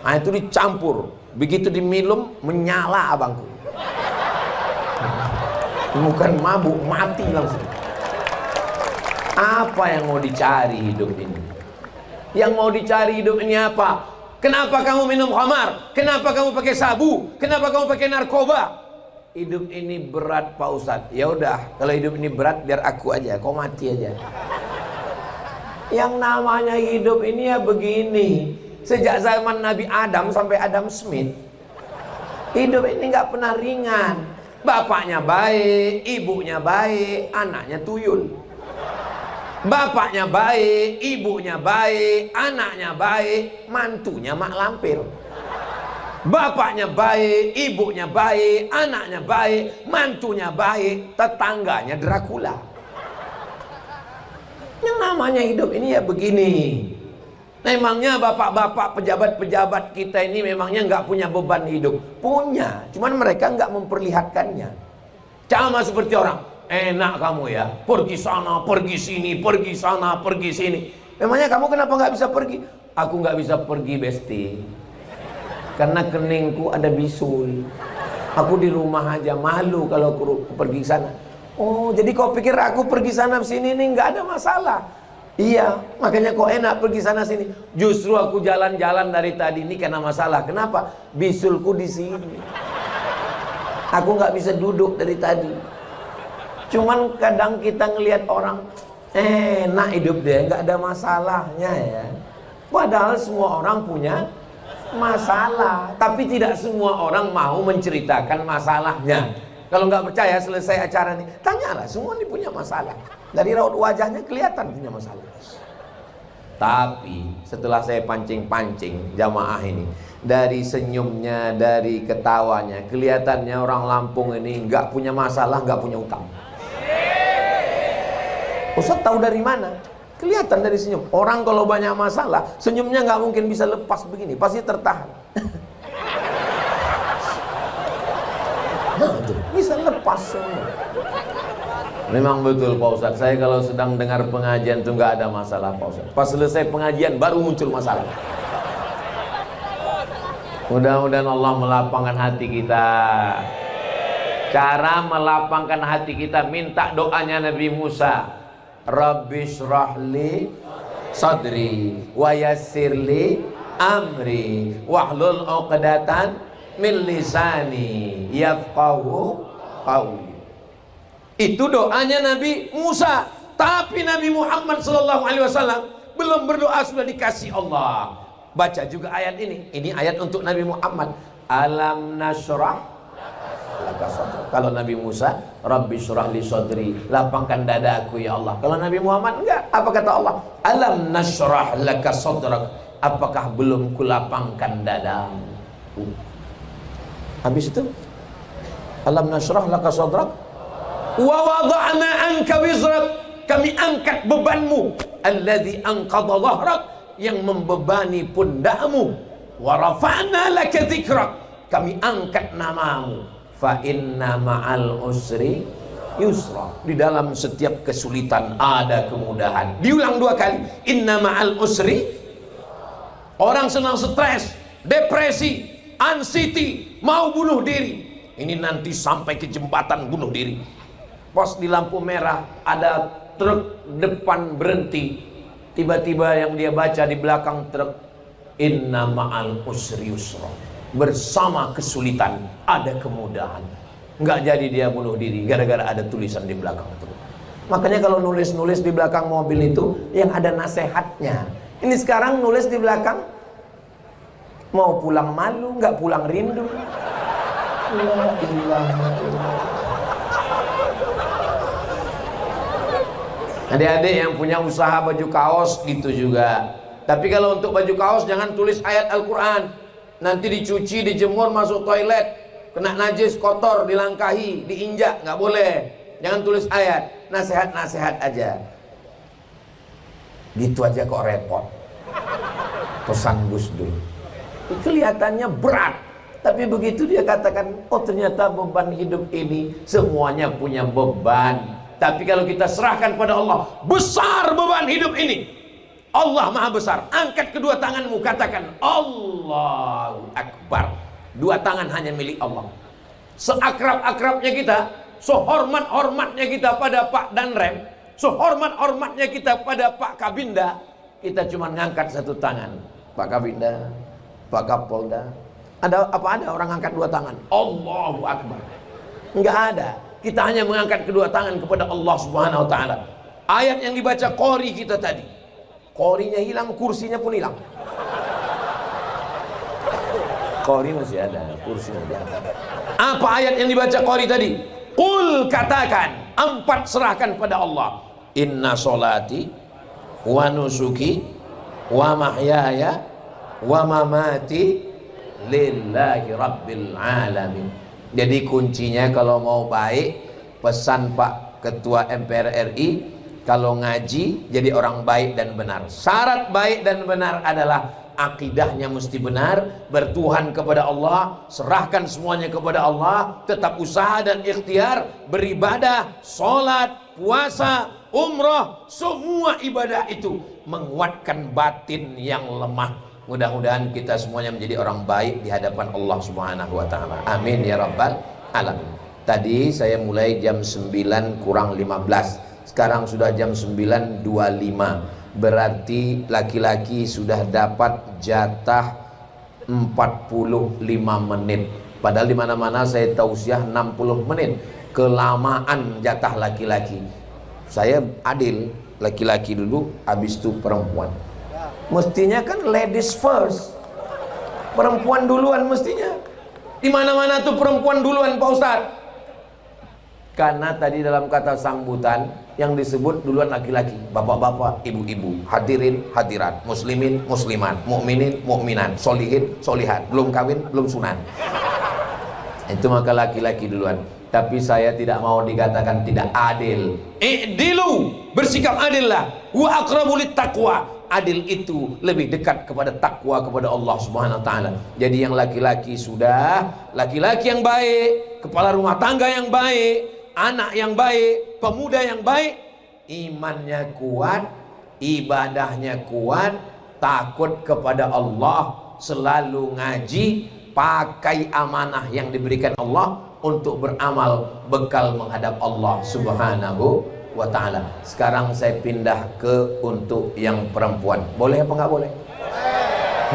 Nah itu dicampur, begitu diminum menyala abangku. Bukan mabuk, mati langsung. Apa yang mau dicari hidup ini? Yang mau dicari hidup ini apa? Kenapa kamu minum khamar? Kenapa kamu pakai sabu? Kenapa kamu pakai narkoba? Hidup ini berat Pak Ustadz. Ya udah, kalau hidup ini berat biar aku aja, kau mati aja. Yang namanya hidup ini ya begini. Sejak zaman Nabi Adam sampai Adam Smith, hidup ini nggak pernah ringan. Bapaknya baik, ibunya baik, anaknya tuyul. Bapaknya baik, ibunya baik, anaknya baik, mantunya mak lampir. Bapaknya baik, ibunya baik, anaknya baik, mantunya baik, tetangganya Dracula. Yang namanya hidup ini ya begini. Memangnya bapak-bapak pejabat-pejabat kita ini memangnya nggak punya beban hidup? Punya, cuman mereka nggak memperlihatkannya. Sama seperti orang, enak kamu ya, pergi sana, pergi sini, pergi sana, pergi sini. Memangnya kamu kenapa nggak bisa pergi? Aku nggak bisa pergi, Besti, karena keningku ada bisul. Aku di rumah aja, malu kalau aku pergi sana. Oh, jadi kau pikir aku pergi sana sini ini nggak ada masalah? Iya, makanya kok enak pergi sana sini. Justru aku jalan-jalan dari tadi ini karena masalah. Kenapa? Bisulku di sini. Aku nggak bisa duduk dari tadi. Cuman kadang kita ngelihat orang enak hidup dia, nggak ada masalahnya ya. Padahal semua orang punya masalah, tapi tidak semua orang mau menceritakan masalahnya. Kalau nggak percaya, selesai acara ini, tanyalah, semua ini punya masalah. Dari raut wajahnya kelihatan punya masalah. Tapi setelah saya pancing-pancing jamaah ini, dari senyumnya, dari ketawanya, kelihatannya orang Lampung ini nggak punya masalah, nggak punya utang. Ustaz tahu dari mana? Kelihatan dari senyum. Orang kalau banyak masalah, senyumnya nggak mungkin bisa lepas begini, pasti tertahan. Nah, bisa lepas semua. Memang betul Pak Ustadz, saya kalau sedang dengar pengajian itu nggak ada masalah Pak Ustadz. Pas selesai pengajian baru muncul masalah. Mudah-mudahan Allah melapangkan hati kita. Cara melapangkan hati kita, minta doanya Nabi Musa. Rabbi shrahli sadri wa yassirli amri wahlul 'uqdatan min lisani yafqahu qawli. Itu doanya Nabi Musa. Tapi Nabi Muhammad SAW belum berdoa sudah dikasih Allah. Baca juga ayat ini. Ini ayat untuk Nabi Muhammad. Alam nashrah laka sadrak. Kalau Nabi Musa, Rabbi shrah li sadri, lapangkan dadaku ya Allah. Kalau Nabi Muhammad enggak. Apa kata Allah? Alam nashrah laka sadrak. Apakah belum kulapangkan dadamu? Habis itu alam nashrah laka sadrak wa wada'na anka wizrak, kami angkat bebanmu, alladzi anqadha dhahrak, yang membebani pundakmu, wa rafa'na laka dzikrak, kami angkat namamu, fa inna ma'al usri yusra. Di dalam setiap kesulitan ada kemudahan. Diulang 2 kali. Inna ma'al usri. Orang senang stres, depresi, anxiety, mau bunuh diri. Ini nanti sampai ke jembatan bunuh diri. Pos di lampu merah, ada truk depan berhenti. Tiba-tiba yang dia baca di belakang truk, inna ma'al usri yusra. Bersama kesulitan ada kemudahan. Nggak jadi dia bunuh diri gara-gara ada tulisan di belakang truk. Makanya kalau nulis-nulis di belakang mobil itu yang ada nasihatnya. Ini sekarang nulis di belakang, mau pulang malu, nggak pulang rindu. La ilaha illallah. Adik-adik yang punya usaha baju kaos gitu juga. Tapi kalau untuk baju kaos jangan tulis ayat Al-Quran. Nanti dicuci, dijemur, masuk toilet, kena najis, kotor, dilangkahi, diinjak, nggak boleh. Jangan tulis ayat, nasihat-nasihat aja. Gitu aja kok repot. Pesan Gus Dur. Kelihatannya berat, tapi begitu dia katakan, oh ternyata beban hidup ini semuanya punya beban. Tapi kalau kita serahkan pada Allah, besar beban hidup ini. Allah maha besar. Angkat kedua tanganmu, katakan Allahu Akbar. 2 tangan hanya milik Allah. Seakrab-akrabnya kita, sehormat-hormatnya kita pada Pak Danrem, sehormat-hormatnya kita pada Pak Kabinda, kita cuma ngangkat 1 tangan. Pak Kabinda, Pak Kapolda, ada orang angkat 2 tangan? Allahu Akbar. Enggak ada. Kita hanya mengangkat kedua tangan kepada Allah Subhanahu wa taala. Ayat yang dibaca qori kita tadi, qorinya hilang, kursinya pun hilang. Qori masih ada, kursinya tidak. Apa ayat yang dibaca qori tadi? Qul, katakan, 4 serahkan pada Allah. Inna solati wa nusuki wa mahyaya wa mamati lillahi rabbil alamin. Jadi kuncinya kalau mau baik, pesan Pak Ketua MPR RI, kalau ngaji jadi orang baik dan benar. Syarat baik dan benar adalah akidahnya mesti benar, bertuhan kepada Allah, serahkan semuanya kepada Allah, tetap usaha dan ikhtiar, beribadah, sholat, puasa, umrah, semua ibadah itu menguatkan batin yang lemah. Mudah-mudahan kita semuanya menjadi orang baik di hadapan Allah Subhanahu wa taala. Amin ya rabbal alamin. Tadi saya mulai jam 9 kurang 15. Sekarang sudah jam 9.25. Berarti laki-laki sudah dapat jatah 45 menit. Padahal di mana-mana saya tausiah 60 menit. Kelamaan jatah laki-laki. Saya adil, laki-laki dulu, habis itu perempuan. Mestinya kan ladies first, perempuan duluan mestinya. Di mana-mana tuh perempuan duluan Pak Ustadz. Karena tadi dalam kata sambutan yang disebut duluan laki-laki, bapak-bapak, ibu-ibu, hadirin, hadirat, muslimin, muslimat, mukminin, mukminat, solihin, solihat, belum kawin, belum sunat. Itu maka laki-laki duluan. Tapi saya tidak mau dikatakan tidak adil. I'dilu, bersikap adillah. Wa aqrabu littaqwa. Adil itu lebih dekat kepada takwa kepada Allah Subhanahu wa taala. Jadi yang laki-laki sudah, laki-laki yang baik, kepala rumah tangga yang baik, anak yang baik, pemuda yang baik, imannya kuat, ibadahnya kuat, takut kepada Allah, selalu ngaji, pakai amanah yang diberikan Allah untuk beramal bekal menghadap Allah Subhanahu wa ta'ala. Sekarang saya pindah ke untuk yang perempuan. Boleh apa nggak boleh?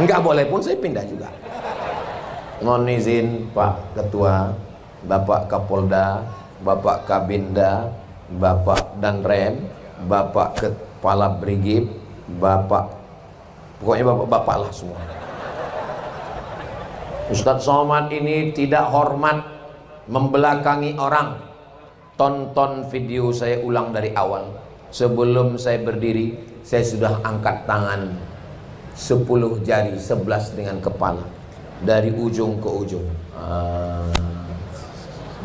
Nggak boleh pun saya pindah juga. Mohon izin Pak Ketua, Bapak Kapolda, Bapak Kabinda, Bapak Danrem, Bapak Kepala Brigif, Bapak, pokoknya bapak-bapak lah semua. Ustadz Somad ini tidak hormat membelakangi orang. Tonton video saya ulang dari awal. Sebelum saya berdiri, saya sudah angkat tangan 10 jari, 11 dengan kepala, dari ujung ke ujung.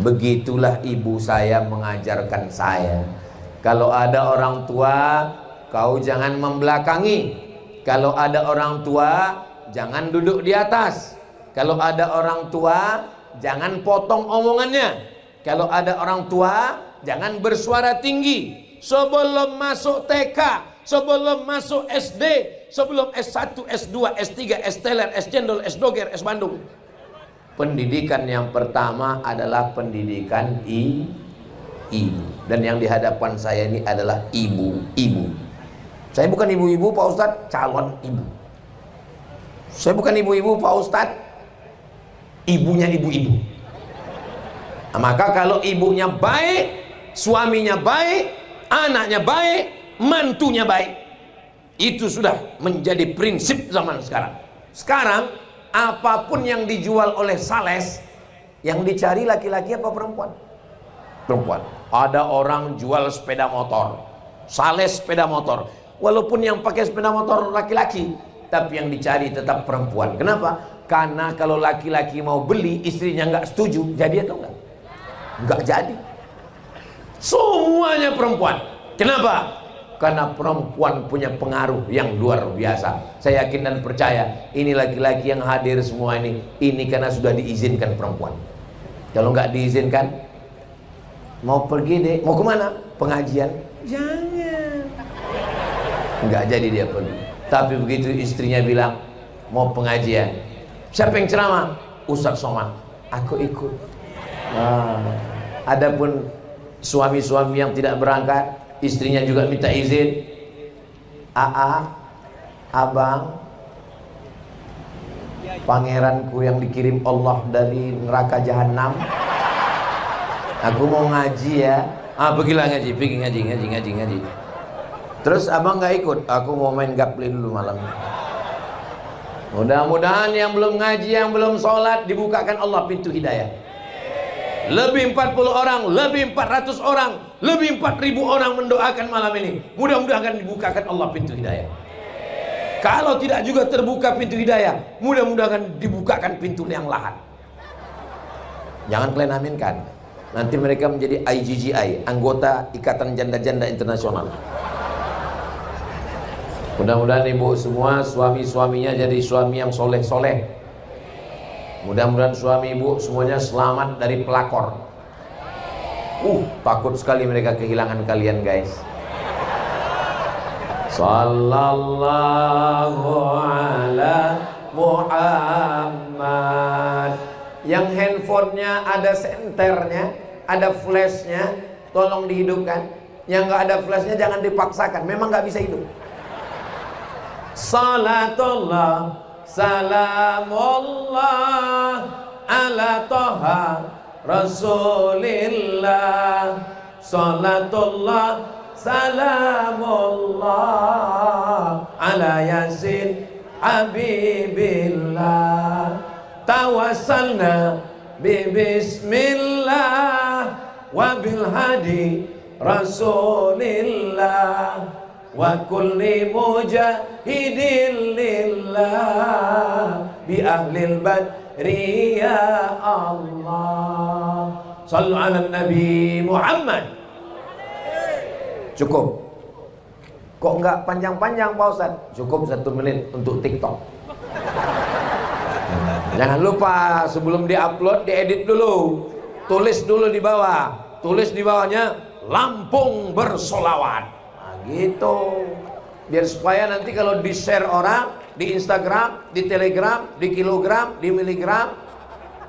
Begitulah ibu saya mengajarkan saya. Kalau ada orang tua, kau jangan membelakangi. Kalau ada orang tua, jangan duduk di atas. Kalau ada orang tua, jangan potong omongannya. Kalau ada orang tua, jangan bersuara tinggi. Sebelum masuk TK, sebelum masuk SD, sebelum S1, S2, S3, S teler, S cendol, S doger, S Bandung. Pendidikan yang pertama adalah pendidikan ibu. Dan yang di hadapan saya ini adalah ibu-ibu. Saya bukan ibu-ibu Pak Ustadz, calon ibu. Saya bukan ibu-ibu Pak Ustadz, ibunya ibu-ibu. Nah, maka kalau ibunya baik, suaminya baik, anaknya baik, mantunya baik, itu sudah menjadi prinsip zaman sekarang. Sekarang apapun yang dijual oleh sales, yang dicari laki-laki apa perempuan? Perempuan. Ada orang jual sepeda motor, sales sepeda motor, walaupun yang pakai sepeda motor laki-laki, tapi yang dicari tetap perempuan. Kenapa? Karena kalau laki-laki mau beli, istrinya nggak setuju, jadi atau enggak? Nggak jadi. Semuanya perempuan. Kenapa? Karena perempuan punya pengaruh yang luar biasa. Saya yakin dan percaya ini laki-laki yang hadir semua ini karena sudah diizinkan perempuan. Kalau nggak diizinkan, mau pergi deh, mau kemana? Pengajian? Jangan. Nggak jadi dia pergi. Tapi begitu istrinya bilang mau pengajian, siapa yang ceramah? Ustadz Somad. Aku ikut. Adapun suami-suami yang tidak berangkat, istrinya juga minta izin. Abang, pangeranku yang dikirim Allah dari neraka jahanam, aku mau ngaji ya. Pergilah ngaji, pergi ngaji. Terus abang nggak ikut? Aku mau main gapli dulu malam. Mudah-mudahan yang belum ngaji, yang belum sholat, dibukakan Allah pintu hidayah. Lebih 40 orang, lebih 400 orang, lebih 4.000 orang mendoakan malam ini. Mudah-mudahan dibukakan Allah pintu hidayah. Kalau tidak juga terbuka pintu hidayah, mudah-mudahan dibukakan pintu yang lain. Jangan kalian aminkan. Nanti mereka menjadi IGGI, anggota Ikatan Janda-Janda Internasional. Mudah-mudahan ibu semua, suami-suaminya jadi suami yang soleh-soleh. Mudah-mudahan suami ibu semuanya selamat dari pelakor. Takut sekali mereka kehilangan kalian guys. Sallallahu ala Muhammad. Yang handphonenya ada senternya, ada flashnya, tolong dihidupkan. Yang nggak ada flashnya jangan dipaksakan, memang nggak bisa hidup. Salatullah salamullah ala toha rasulillah. Salatullah salamullah ala yasin habibillah. Tawassalna bismillah wa bil hadi rasulillah wa kulli mujahidin lillah bi ahlil badri ya Allah. Sallu ala Nabi Muhammad. Cukup. Kok enggak panjang-panjang Pak Ustaz? Cukup 1 menit untuk TikTok. Jangan lupa sebelum diupload diedit dulu. Tulis dulu di bawah. Tulis di bawahnya Lampung bersolawat. Gitu, biar supaya nanti kalau di share orang di Instagram, di Telegram, di kilogram, di miligram,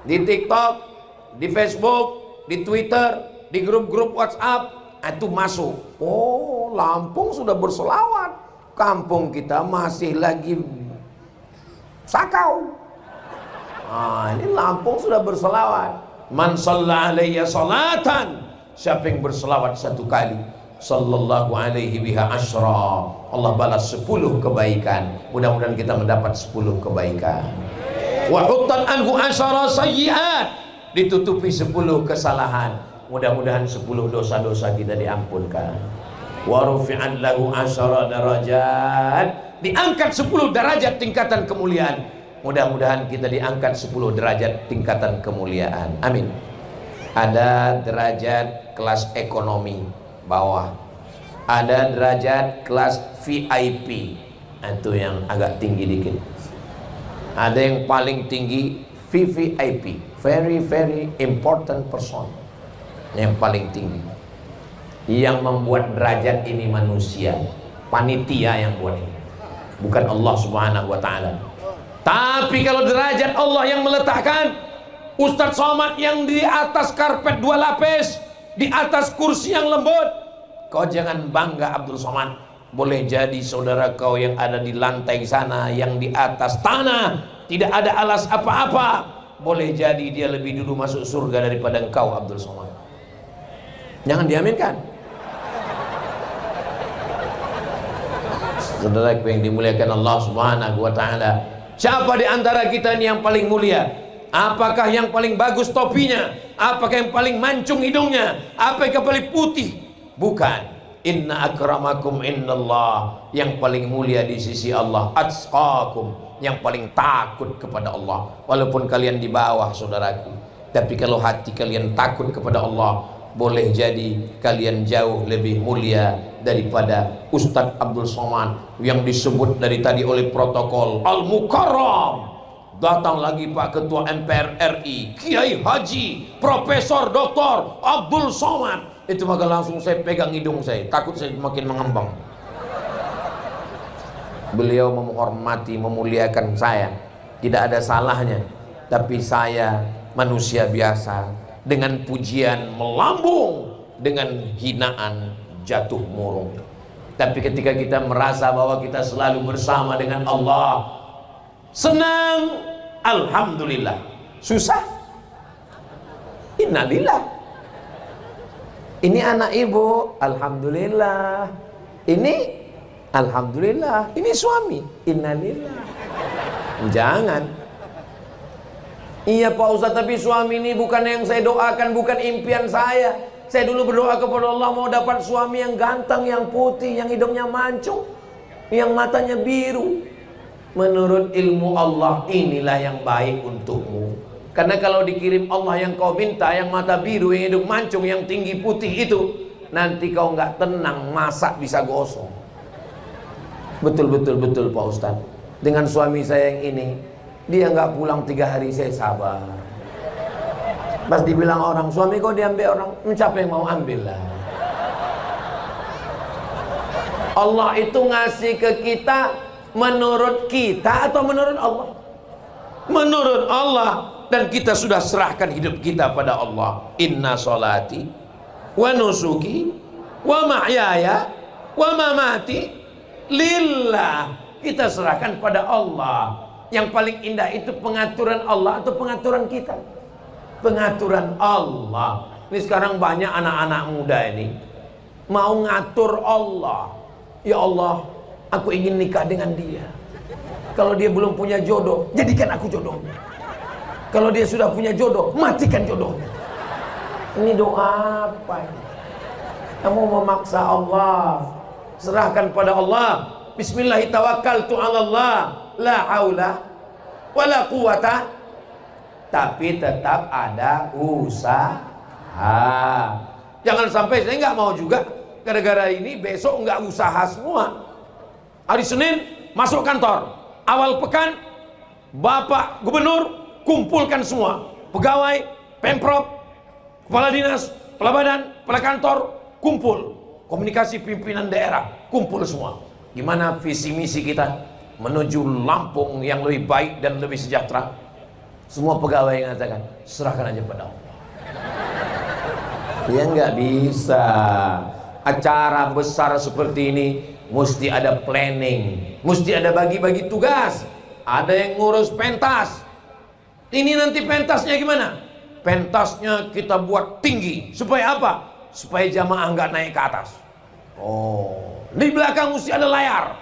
di TikTok, di Facebook, di Twitter, di grup-grup WhatsApp, itu masuk. Oh, Lampung sudah bersolawat, kampung kita masih lagi sakau. Ini Lampung sudah bersolawat. Man shalla alayya salatan, siapa yang bersolawat 1 kali, sallallahu alaihi biha asyra, Allah balas 10 kebaikan. Mudah-mudahan kita mendapat 10 kebaikan. Wa huttan anhu asyara sayyi'at, ditutupi 10 kesalahan. Mudah-mudahan 10 dosa-dosa kita diampunkan. Wa rufi'an lahu asyara darajat, diangkat 10 derajat tingkatan kemuliaan. Mudah-mudahan kita diangkat 10 derajat tingkatan kemuliaan. Amin. Ada derajat kelas ekonomi bawah, ada derajat kelas VIP, itu yang agak tinggi dikit. Ada yang paling tinggi VVIP, very very important person, yang paling tinggi. Yang membuat derajat ini manusia, panitia yang buat ini, bukan Allah Subhanahu wa ta'ala. Tapi kalau derajat Allah yang meletakkan, Ustadz Somad yang di atas karpet 2 lapis, di atas kursi yang lembut, kau jangan bangga Abdul Somad. Boleh jadi saudara kau yang ada di lantai sana, yang di atas tanah, tidak ada alas apa-apa, boleh jadi dia lebih dulu masuk surga daripada engkau Abdul Somad. Jangan diaminkan. Saudara yang dimuliakan Allah Subhanahu wa ta'ala, siapa di antara kita ini yang paling mulia? Apakah yang paling bagus topinya? Apakah yang paling mancung hidungnya? Apakah yang paling putih? Bukan. Inna akramakum indallah, yang paling mulia di sisi Allah atqakum, yang paling takut kepada Allah. Walaupun kalian di bawah saudaraku, tapi kalau hati kalian takut kepada Allah, boleh jadi kalian jauh lebih mulia daripada Ustadz Abdul Somad yang disebut dari tadi oleh protokol Al-Mukarram. Datang lagi Pak Ketua MPR RI, Kiai Haji Profesor Dr. Abdul Somad. Itu maka langsung saya pegang hidung saya, takut saya makin mengembang. Beliau menghormati, memuliakan saya, tidak ada salahnya. Tapi saya manusia biasa, dengan pujian melambung, dengan hinaan jatuh murung. Tapi ketika kita merasa bahwa kita selalu bersama dengan Allah, senang, alhamdulillah. Susah, innalillah. Ini anak ibu, alhamdulillah. Ini alhamdulillah. Ini suami, innalillah. Jangan. Iya Pak Ustaz, tapi suami ini bukan yang saya doakan, bukan impian saya. Saya dulu berdoa kepada Allah mau dapat suami yang ganteng, yang putih, yang hidungnya mancung, yang matanya biru. Menurut ilmu Allah, inilah yang baik untukmu. Karena kalau dikirim Allah yang kau minta, yang mata biru, yang hidung mancung, yang tinggi putih itu, nanti kau nggak tenang, masak bisa gosong. Betul Pak Ustaz. Dengan suami saya yang ini, dia nggak pulang 3 hari, saya sabar. Pas dibilang orang, suami kau diambil orang, siapa yang mau ambil lah. Allah itu ngasih ke kita menurut kita atau menurut Allah? Menurut Allah. Dan kita sudah serahkan hidup kita pada Allah. Inna sholati wa nusuki wa mahyaya wa mamati lillah. Kita serahkan pada Allah. Yang paling indah itu pengaturan Allah atau pengaturan kita? Pengaturan Allah. Ini sekarang banyak anak-anak muda ini mau ngatur Allah. Ya Allah, aku ingin nikah dengan dia. Kalau dia belum punya jodoh, jadikan aku jodohnya. Kalau dia sudah punya jodoh, matikan jodohnya. Ini doa apa ini? Kamu memaksa Allah. Serahkan pada Allah. Bismillahirrahmanirrahim. La haula wala quwata. Tapi tetap ada usaha. Jangan sampai saya nggak mau juga gara-gara ini besok nggak usaha semua. Hari Senin masuk kantor. Awal pekan Bapak Gubernur kumpulkan semua pegawai, Pemprov, kepala dinas, kepala badan, kepala kantor, kumpul. Komunikasi pimpinan daerah, kumpul semua. Gimana visi misi kita menuju Lampung yang lebih baik dan lebih sejahtera? Semua pegawai yang mengatakan, serahkan aja pada Allah. Ya nggak bisa. Acara besar seperti ini mesti ada planning, mesti ada bagi-bagi tugas. Ada yang ngurus pentas. Ini nanti pentasnya gimana? Pentasnya kita buat tinggi. Supaya apa? Supaya jamaah nggak naik ke atas. Oh, di belakang mesti ada layar.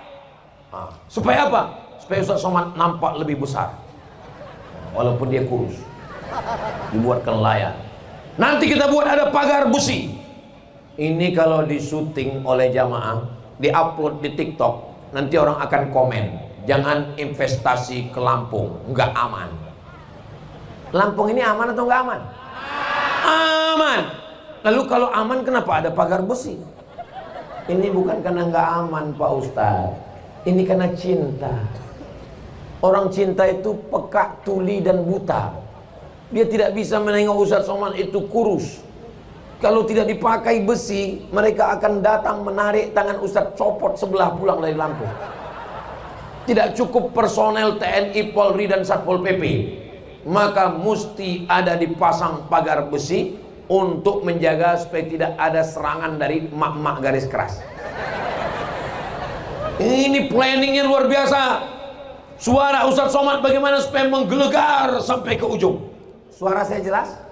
Nah, supaya apa? Supaya Ustaz Somad nampak lebih besar. Walaupun dia kurus. Dibuatkan layar. Nanti kita buat ada pagar besi. Ini kalau disuting oleh jamaah, diupload di TikTok, nanti orang akan komen, jangan investasi ke Lampung, nggak aman. Lampung ini aman atau nggak aman? Aman. Lalu kalau aman kenapa ada pagar besi? Ini bukan karena nggak aman Pak Ustadz. Ini karena cinta. Orang cinta itu peka, tuli dan buta. Dia tidak bisa menengok Ustadz Somad itu kurus. Kalau tidak dipakai besi, mereka akan datang menarik tangan Ustadz, copot sebelah pulang dari Lampung. Tidak cukup personel TNI, Polri, dan Satpol PP, maka mesti ada dipasang pagar besi untuk menjaga supaya tidak ada serangan dari emak-emak garis keras. Ini planningnya luar biasa. Suara Ustadz Somad bagaimana supaya menggelegar sampai ke ujung. Suara saya jelas?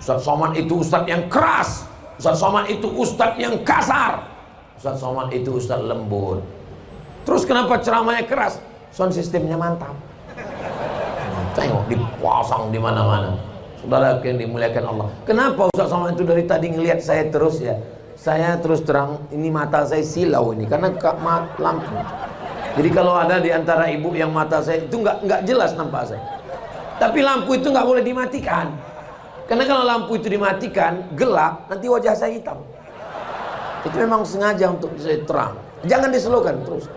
Ustadz Somad itu ustadz yang keras, Ustadz Somad itu ustadz yang kasar, Ustadz Somad itu ustadz lembut. Terus kenapa ceramahnya keras? Sound sistemnya mantap. Tengok dipasang di mana-mana. Saudara yang dimuliakan Allah. Kenapa Ustadz Somad itu dari tadi ngelihat saya terus ya? Saya terus terang, ini mata saya silau ini karena lampu. Jadi kalau ada di antara ibu yang mata saya itu nggak jelas nampak saya. Tapi lampu itu nggak boleh dimatikan. Karena kalau lampu itu dimatikan, gelap, nanti wajah saya hitam. Itu memang sengaja untuk saya terang. Jangan diselukan terus.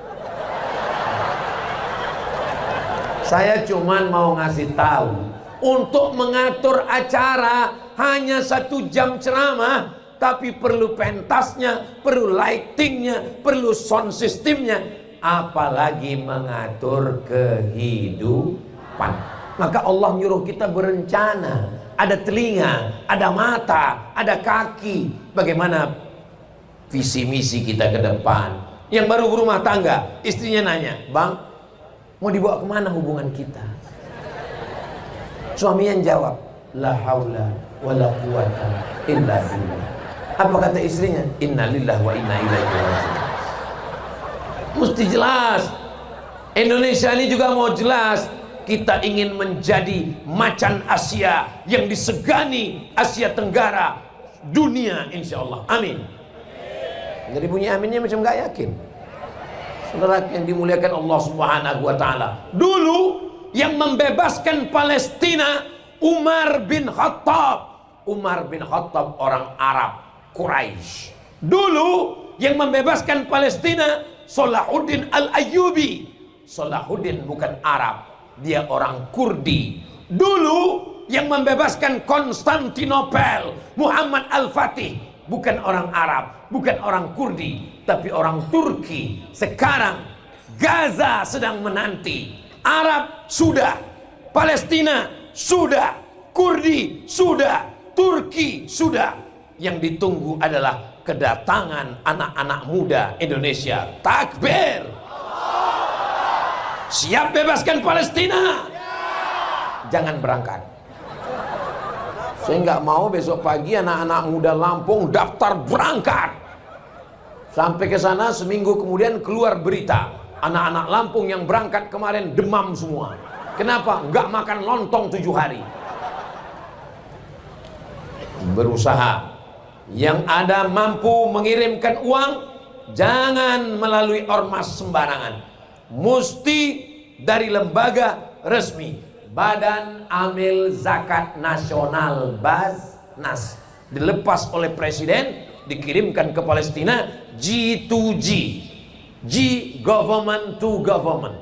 Saya cuman mau ngasih tahu, untuk mengatur acara hanya 1 jam ceramah, tapi perlu pentasnya, perlu lightingnya, perlu sound systemnya, apalagi mengatur kehidupan. Maka Allah nyuruh kita berencana. Ada telinga, ada mata, ada kaki. Bagaimana visi misi kita ke depan. Yang baru berumah tangga, istrinya nanya, "Bang, mau dibawa kemana hubungan kita?" Suaminya jawab, "La haula wa la quwata illa billah." Apa kata istrinya? "Inna lillahi wa inna ilaihi raji'un." Mesti jelas. Indonesia ini juga mau jelas. Kita ingin menjadi macan Asia yang disegani Asia Tenggara dunia, insya Allah. Amin. Jadi bunyi aminnya macam gak yakin. Saudara yang dimuliakan Allah Subhanahu wa Ta'ala, dulu yang membebaskan Palestina Umar bin Khattab. Umar bin Khattab orang Arab, Quraisy. Dulu yang membebaskan Palestina Salahuddin Al-Ayyubi. Salahuddin bukan Arab, dia orang Kurdi. Dulu yang membebaskan Konstantinopel Muhammad Al-Fatih, bukan orang Arab, bukan orang Kurdi, tapi orang Turki. Sekarang Gaza sedang menanti. Arab sudah, Palestina sudah, Kurdi sudah, Turki sudah. Yang ditunggu adalah kedatangan anak-anak muda Indonesia. Takbir! Siap bebaskan Palestina? Jangan berangkat. Saya nggak mau besok pagi anak-anak muda Lampung daftar berangkat. Sampai ke sana seminggu kemudian keluar berita, anak-anak Lampung yang berangkat kemarin demam semua. Kenapa? Nggak makan lontong 7 hari. Berusaha. Yang ada mampu mengirimkan uang, jangan melalui ormas sembarangan. Mesti dari lembaga resmi, Badan Amil Zakat Nasional Basnas, dilepas oleh presiden, dikirimkan ke Palestina, G2G, G government to government,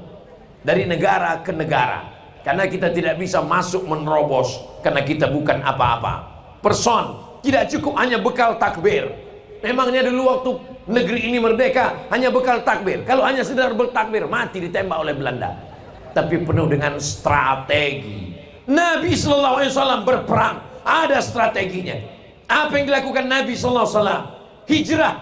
dari negara ke negara. Karena kita tidak bisa masuk menerobos, karena kita bukan apa-apa. Person, tidak cukup hanya bekal takbir. Memangnya dulu waktu negeri ini merdeka hanya bekal takbir. Kalau hanya sekedar bertakbir, mati ditembak oleh Belanda. Tapi penuh dengan strategi. Nabi SAW berperang, ada strateginya. Apa yang dilakukan Nabi SAW? Hijrah,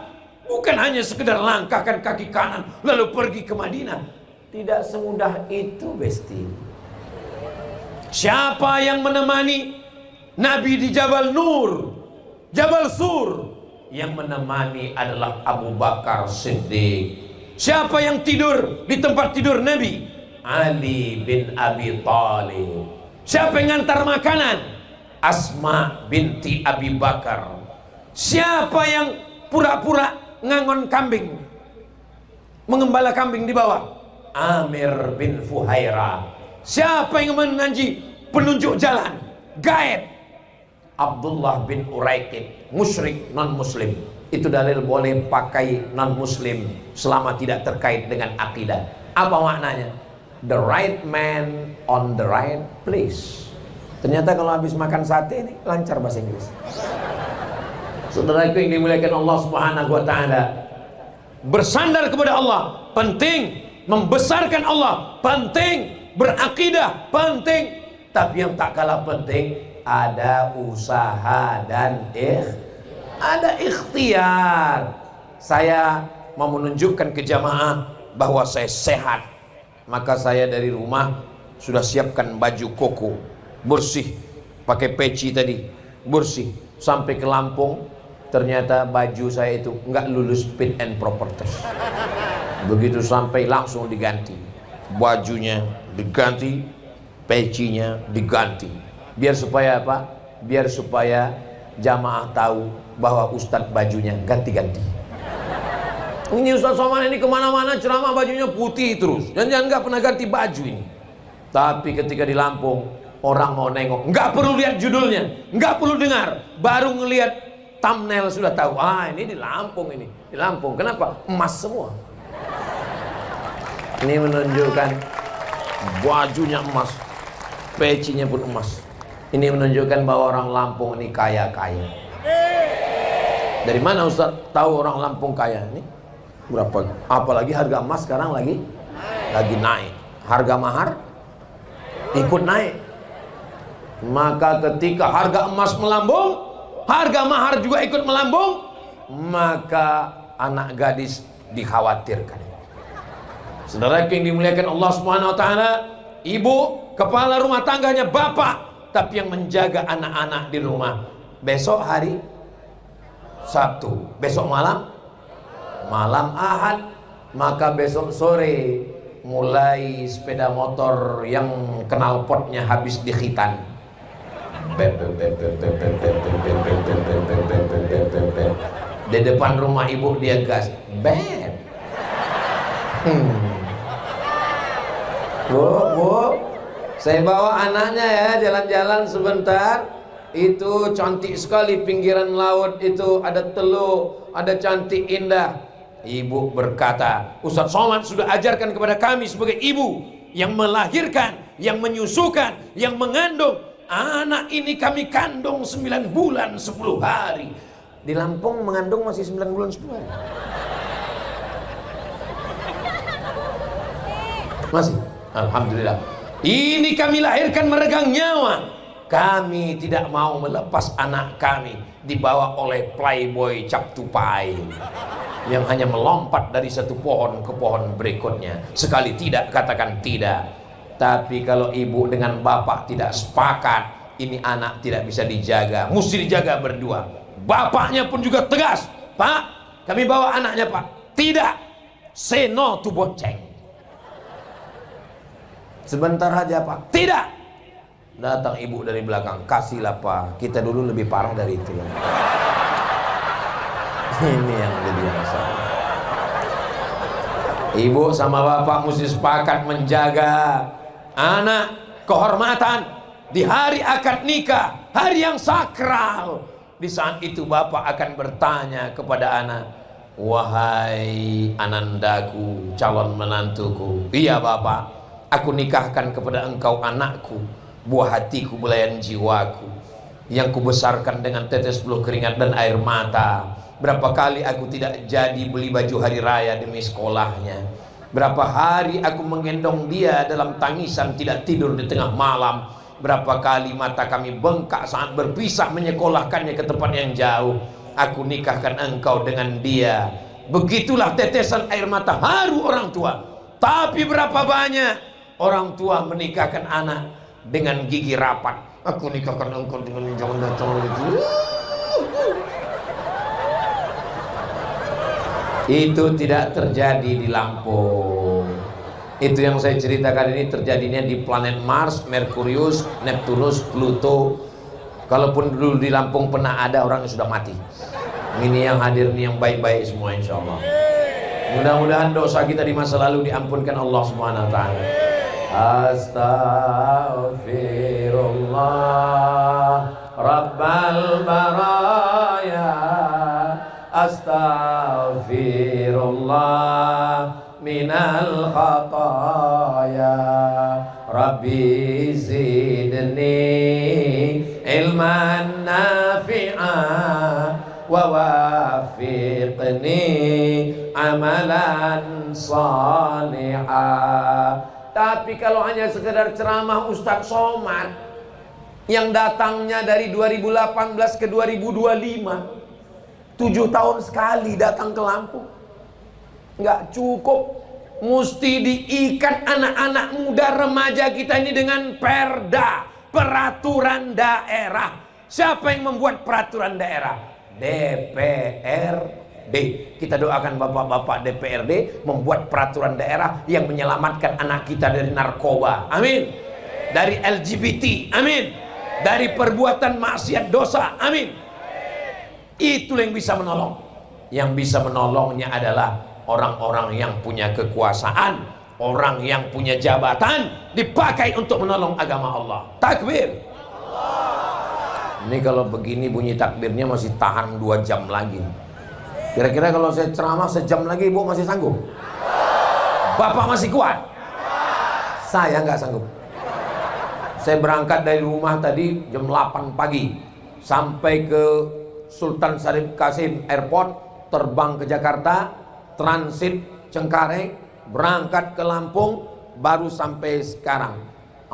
bukan hanya sekedar langkahkan kaki kanan lalu pergi ke Madinah. Tidak semudah itu, Besti. Siapa yang menemani Nabi di Jabal Nur, Jabal Sur? Yang menemani adalah Abu Bakar Siddiq. Siapa yang tidur di tempat tidur Nabi? Ali bin Abi Thalib. Siapa yang ngantar makanan? Asma binti Abi Bakar. Siapa yang pura-pura ngangon kambing, mengembala kambing di bawah? Amir bin Fuhaira. Siapa yang menanji penunjuk jalan, guide? Abdullah bin Uraikid, musyrik non-muslim. Itu dalil boleh pakai non-muslim selama tidak terkait dengan akidah. Apa maknanya? The right man on the right place. Ternyata kalau habis makan sate ini lancar bahasa Inggris. Saudaraku yang dimuliakan Allah Subhanahu wa taala, bersandar kepada Allah penting, membesarkan Allah penting, berakidah penting, tapi yang tak kalah penting ada usaha dan ada ikhtiar. Saya mau menunjukkan ke jamaah bahwa saya sehat, maka saya dari rumah sudah siapkan baju koko bersih, pakai peci tadi bersih, sampai ke Lampung. Ternyata baju saya itu nggak lulus fit and proper test. Begitu sampai langsung diganti, bajunya diganti, pecinya diganti. Biar supaya apa? Biar supaya jamaah tahu bahwa ustadz bajunya ganti-ganti. Ini Ustadz Somad ini kemana-mana ceramah bajunya putih terus, jangan nggak pernah ganti baju ini. Tapi ketika di Lampung, orang mau nengok, nggak perlu lihat judulnya, nggak perlu dengar, baru ngelihat thumbnail sudah tahu, ini di Lampung ini. Di Lampung, kenapa? Emas semua. Ini menunjukkan bajunya emas, pecinya pun emas. Ini menunjukkan bahwa orang Lampung ini kaya-kaya. Dari mana Ustaz tahu orang Lampung kaya? Ini berapa? Apalagi harga emas sekarang lagi naik. Harga mahar ikut naik. Maka ketika harga emas melambung, harga mahar juga ikut melambung, maka anak gadis dikhawatirkan. Saudara yang dimuliakan Allah Subhanahu wa taala, ibu kepala rumah tangganya bapak, tapi yang menjaga anak-anak di rumah. Besok hari Sabtu, besok malam Ahad, maka besok sore mulai sepeda motor yang knalpotnya habis di khitan. Di depan rumah ibu dia gas, Bu, saya bawa anaknya ya jalan-jalan sebentar. Itu cantik sekali pinggiran laut itu, ada telur, ada cantik indah. Ibu berkata, Ustadz Somad sudah ajarkan kepada kami sebagai ibu yang melahirkan, yang menyusukan, yang mengandung. Anak ini kami kandung 9 bulan 10 hari. Di Lampung mengandung masih 9 bulan 10 hari. Masih, alhamdulillah. Ini kami lahirkan meregang nyawa. Kami tidak mau melepas anak kami dibawa oleh playboy cap tupai yang hanya melompat dari satu pohon ke pohon berikutnya. Sekali tidak katakan tidak. Tapi kalau ibu dengan bapak tidak sepakat, ini anak tidak bisa dijaga, mesti dijaga berdua. Bapaknya pun juga tegas, Pak, kami bawa anaknya Pak. Tidak, say no to bonceng. Sebentar aja Pak. Tidak. Datang ibu dari belakang, kasihlah Pak, kita dulu lebih parah dari itu. Ini yang jadi masalah. Ibu sama bapak mesti sepakat menjaga anak, kehormatan di hari akad nikah, hari yang sakral. Di saat itu bapak akan bertanya kepada anak, wahai anandaku, calon menantuku, iya bapak, aku nikahkan kepada engkau anakku, buah hatiku, belayan jiwaku, yang kubesarkan dengan tetes peluh keringat dan air mata. Berapa kali aku tidak jadi beli baju hari raya demi sekolahnya. Berapa hari aku menggendong dia dalam tangisan tidak tidur di tengah malam. Berapa kali mata kami bengkak saat berpisah menyekolahkannya ke tempat yang jauh. Aku nikahkan engkau dengan dia. Begitulah tetesan air mata haru orang tua. Tapi berapa banyak orang tua menikahkan anak dengan gigi rapat. Aku nikahkan engkau dengan jangan datang lagi. Itu tidak terjadi di Lampung. Itu yang saya ceritakan ini terjadinya di planet Mars, Merkurius, Neptunus, Pluto. Kalaupun dulu di Lampung pernah ada orang yang sudah mati. Ini yang hadir nih yang baik-baik semua insya Allah. Mudah-mudahan dosa kita di masa lalu diampunkan Allah Subhanahu wa taala. Astaghfirullah Rabbal baraya. Astaghfirullah minal khataya. Rabbi zidni ilman nafi'a wa wafiqni amalan salihah. Tapi kalau hanya sekedar ceramah Ustadz Somad yang datangnya dari 2018 ke 2025, 7 tahun sekali datang ke Lampung, nggak cukup. Mesti diikat anak-anak muda remaja kita ini dengan perda, peraturan daerah. Siapa yang membuat peraturan daerah? DPRD. Kita doakan bapak-bapak DPRD membuat peraturan daerah yang menyelamatkan anak kita dari narkoba, amin. Dari LGBT, amin. Dari perbuatan maksiat dosa, amin. Itu yang bisa menolong. Yang bisa menolongnya adalah orang-orang yang punya kekuasaan, orang yang punya jabatan, dipakai untuk menolong agama Allah. Takbir. Ini kalau begini bunyi takbirnya masih tahan 2 jam lagi. Kira-kira kalau saya ceramah sejam lagi, ibu masih sanggup? Bapak masih kuat? Saya nggak sanggup. Saya berangkat dari rumah tadi jam 8 pagi sampai ke Sultan Syarif Kasim Airport, terbang ke Jakarta, transit Cengkareng, berangkat ke Lampung, baru sampai sekarang.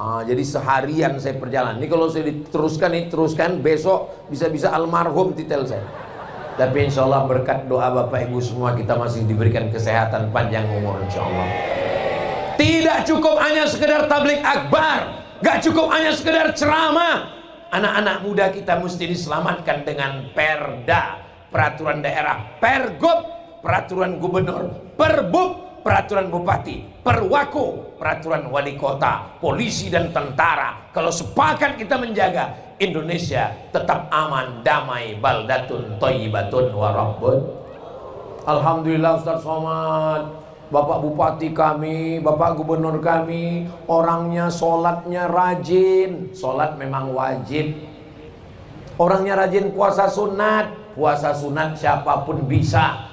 Jadi seharian saya perjalanan. Ini kalau saya teruskan besok bisa-bisa almarhum titel saya. Tapi insya Allah berkat doa Bapak Ibu semua kita masih diberikan kesehatan panjang umur insya Allah. Tidak cukup hanya sekedar tabligh akbar, gak cukup hanya sekedar ceramah. Anak-anak muda kita mesti diselamatkan dengan perda, peraturan daerah, pergub, peraturan gubernur, perbub, peraturan bupati, perwako, peraturan wali kota, polisi dan tentara. Kalau sepakat kita menjaga, Indonesia tetap aman, damai, baldatun, thayyibatun, warabbun. Alhamdulillah Ustaz Somad, Bapak Bupati kami, Bapak Gubernur kami, orangnya sholatnya rajin. Sholat memang wajib. Orangnya rajin puasa sunat. Puasa sunat siapapun bisa.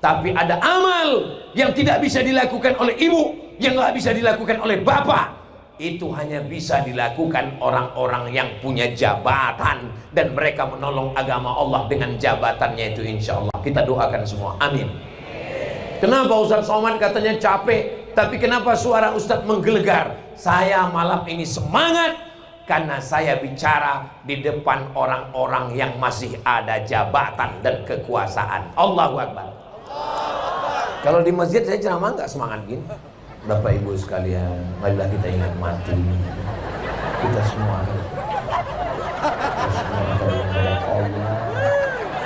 Tapi ada amal yang tidak bisa dilakukan oleh ibu, yang nggak bisa dilakukan oleh bapak. Itu hanya bisa dilakukan orang-orang yang punya jabatan, dan mereka menolong agama Allah dengan jabatannya itu insya Allah. Kita doakan semua, amin. Kenapa Ustadz Somad katanya capek, tapi kenapa suara Ustadz menggelegar? Saya malam ini semangat karena saya bicara di depan orang-orang yang masih ada jabatan dan kekuasaan. Allahu Akbar. Kalau di masjid saya ceramah nggak semangat gini. Bapak Ibu sekalian, marilah kita ingat mati. Kita semua Allah.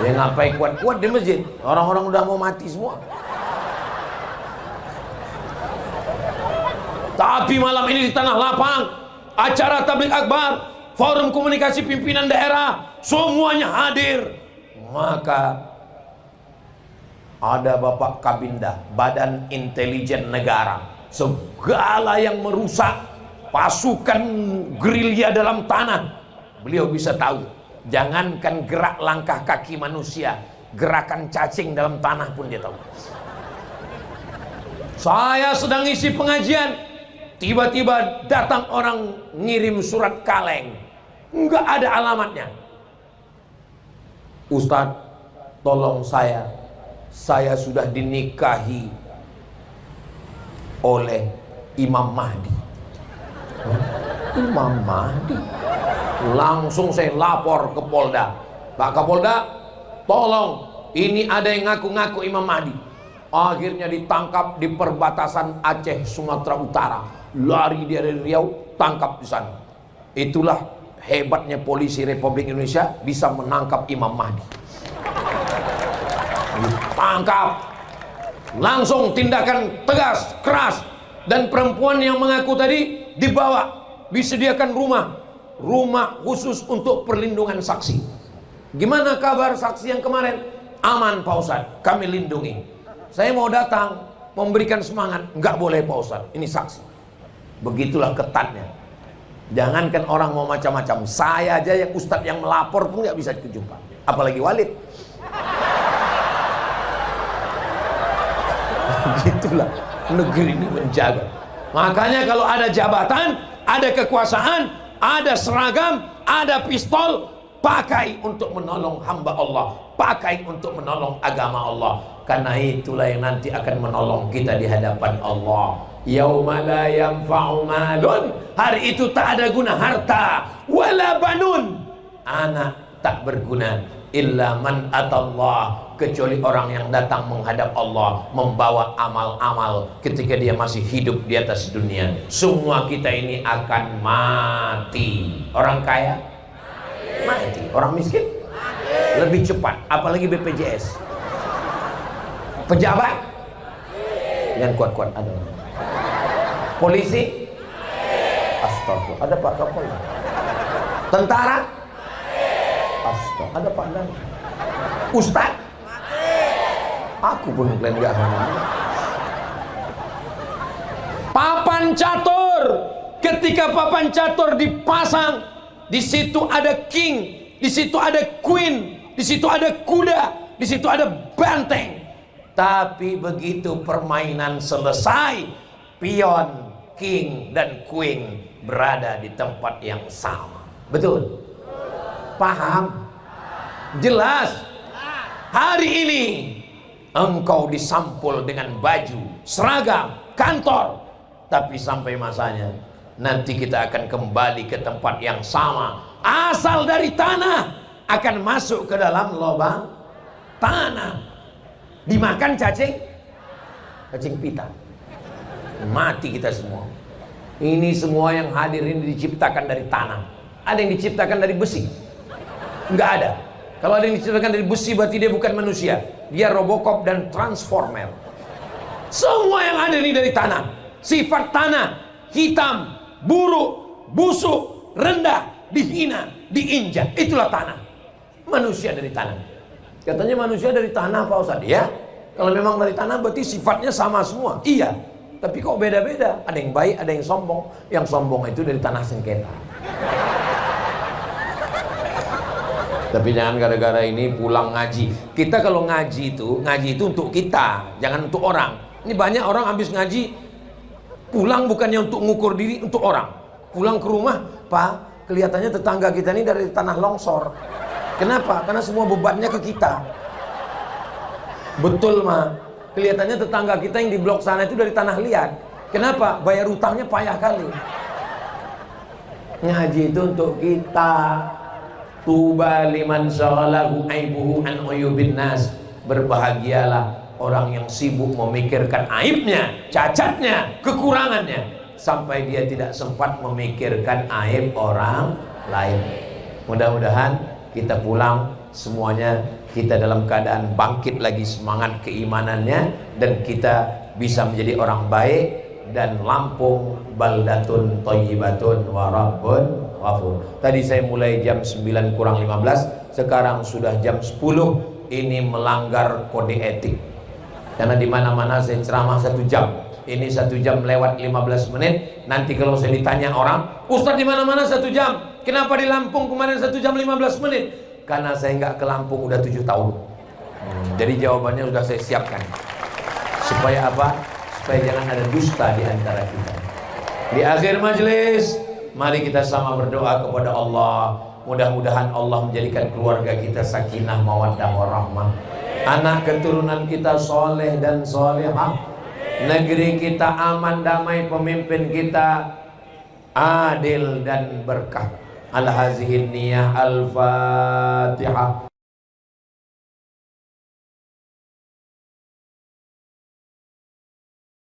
Ya ngapain kuat-kuat di masjid? Orang-orang udah mau mati semua. Tapi malam ini di Tanah Lapang, acara tabligh akbar, forum komunikasi pimpinan daerah, semuanya hadir. Maka ada Bapak Kabinda, Badan Intelijen Negara. Segala yang merusak pasukan gerilya dalam tanah, beliau bisa tahu. Jangankan gerak langkah kaki manusia, gerakan cacing dalam tanah pun dia tahu. Saya sedang isi pengajian, tiba-tiba datang orang ngirim surat kaleng, nggak ada alamatnya. Ustadz, tolong saya sudah dinikahi oleh Imam Mahdi. Imam Mahdi. Langsung saya lapor ke Polda. Pak Kapolda, tolong, ini ada yang ngaku-ngaku Imam Mahdi. Akhirnya ditangkap di perbatasan Aceh Sumatera Utara. Lari dia dari Riau, tangkap di sana. Itulah hebatnya polisi Republik Indonesia, bisa menangkap Imam Mahdi. Ditangkap. Langsung tindakan tegas, keras. Dan perempuan yang mengaku tadi dibawa, disediakan rumah khusus untuk perlindungan saksi. Gimana kabar saksi yang kemarin? Aman Pak Ustadz, kami lindungi. Saya mau datang memberikan semangat, nggak boleh Pak Ustadz, ini saksi. Begitulah ketatnya. Jangankan orang mau macam-macam, saya aja yang Ustadz yang melapor pun nggak bisa dijumpa, apalagi Walid. Gitulah negeri ini menjaga. Makanya kalau ada jabatan, ada kekuasaan, ada seragam, ada pistol, pakai untuk menolong hamba Allah, pakai untuk menolong agama Allah. Karena itulah yang nanti akan menolong kita di hadapan Allah. Yauma la yanfa'u malun, hari itu tak ada guna harta, wala banun, anak tak berguna, illa man atallah, kecuali orang yang datang menghadap Allah membawa amal-amal ketika dia masih hidup di atas dunia. Semua kita ini akan mati. Orang kaya mati, orang miskin lebih cepat, apalagi BPJS. Pejabat yang kuat-kuat ada. Polisi, astagfirullah, ada Pak Kapolri. Tentara, astagfirullah, ada Pak Dan. Ustaz, aku pun klaim gak sama. Papan catur, ketika papan catur dipasang, di situ ada king, di situ ada queen, di situ ada kuda, di situ ada banteng. Tapi begitu permainan selesai, pion, king dan queen berada di tempat yang sama. Betul? Paham? Jelas? Hari ini engkau disampul dengan baju, seragam, kantor. Tapi sampai masanya nanti kita akan kembali ke tempat yang sama. Asal dari tanah akan masuk ke dalam lubang tanah. Dimakan cacing pita. Mati kita semua. Ini semua yang hadir ini diciptakan dari tanah. Ada yang diciptakan dari besi? Enggak ada. Kalau ada yang diciptakan dari besi berarti dia bukan manusia. Dia Robocop dan Transformer. Semua yang hadir ini dari tanah. Sifat tanah, hitam, buruk, busuk, rendah, dihina, diinjak. Itulah tanah. Manusia dari tanah. Katanya manusia dari tanah Pak Ustadz. Ya, kalau memang dari tanah berarti sifatnya sama semua. Iya, tapi kok beda-beda. Ada yang baik, ada yang sombong. Yang sombong itu dari tanah sengketa. Tapi jangan gara-gara ini pulang ngaji. Kita kalau ngaji itu untuk kita, jangan untuk orang. Ini banyak orang habis ngaji pulang bukannya untuk ngukur diri, untuk orang. Pulang ke rumah, Pak, kelihatannya tetangga kita ini dari tanah longsor. Kenapa? Karena semua bebannya ke kita. Betul, Ma. Kelihatannya tetangga kita yang di blok sana itu dari tanah liat. Kenapa? Bayar utangnya payah kali. Ngaji itu untuk kita. Tuba liman syaghalahu aibuhu an uyubin nas. Berbahagialah orang yang sibuk memikirkan aibnya, cacatnya, kekurangannya, sampai dia tidak sempat memikirkan aib orang lain. Mudah-mudahan kita pulang semuanya kita dalam keadaan bangkit lagi semangat keimanannya, dan kita bisa menjadi orang baik. Dan Lampung baldatun thayyibatun wa rabbun ghafur. Tadi saya mulai jam 9 kurang 15, sekarang sudah jam 10. Ini melanggar kode etik. Karena di mana-mana saya ceramah 1 jam. Ini 1 jam lewat 15 menit. Nanti kalau saya ditanya orang, Ustadz di mana-mana 1 jam. Kenapa di Lampung kemarin 1 jam 15 menit? Karena saya nggak ke Lampung udah 7 tahun. Jadi jawabannya sudah saya siapkan. Supaya apa? Supaya jangan ada dusta di antara kita. Di akhir majelis, mari kita sama berdoa kepada Allah. Mudah-mudahan Allah menjadikan keluarga kita sakinah, mawaddah, warahmah. Anak keturunan kita soleh dan solehah. Negeri kita aman, damai, pemimpin kita adil dan berkah. Al-hazihin niyah al-fatihah.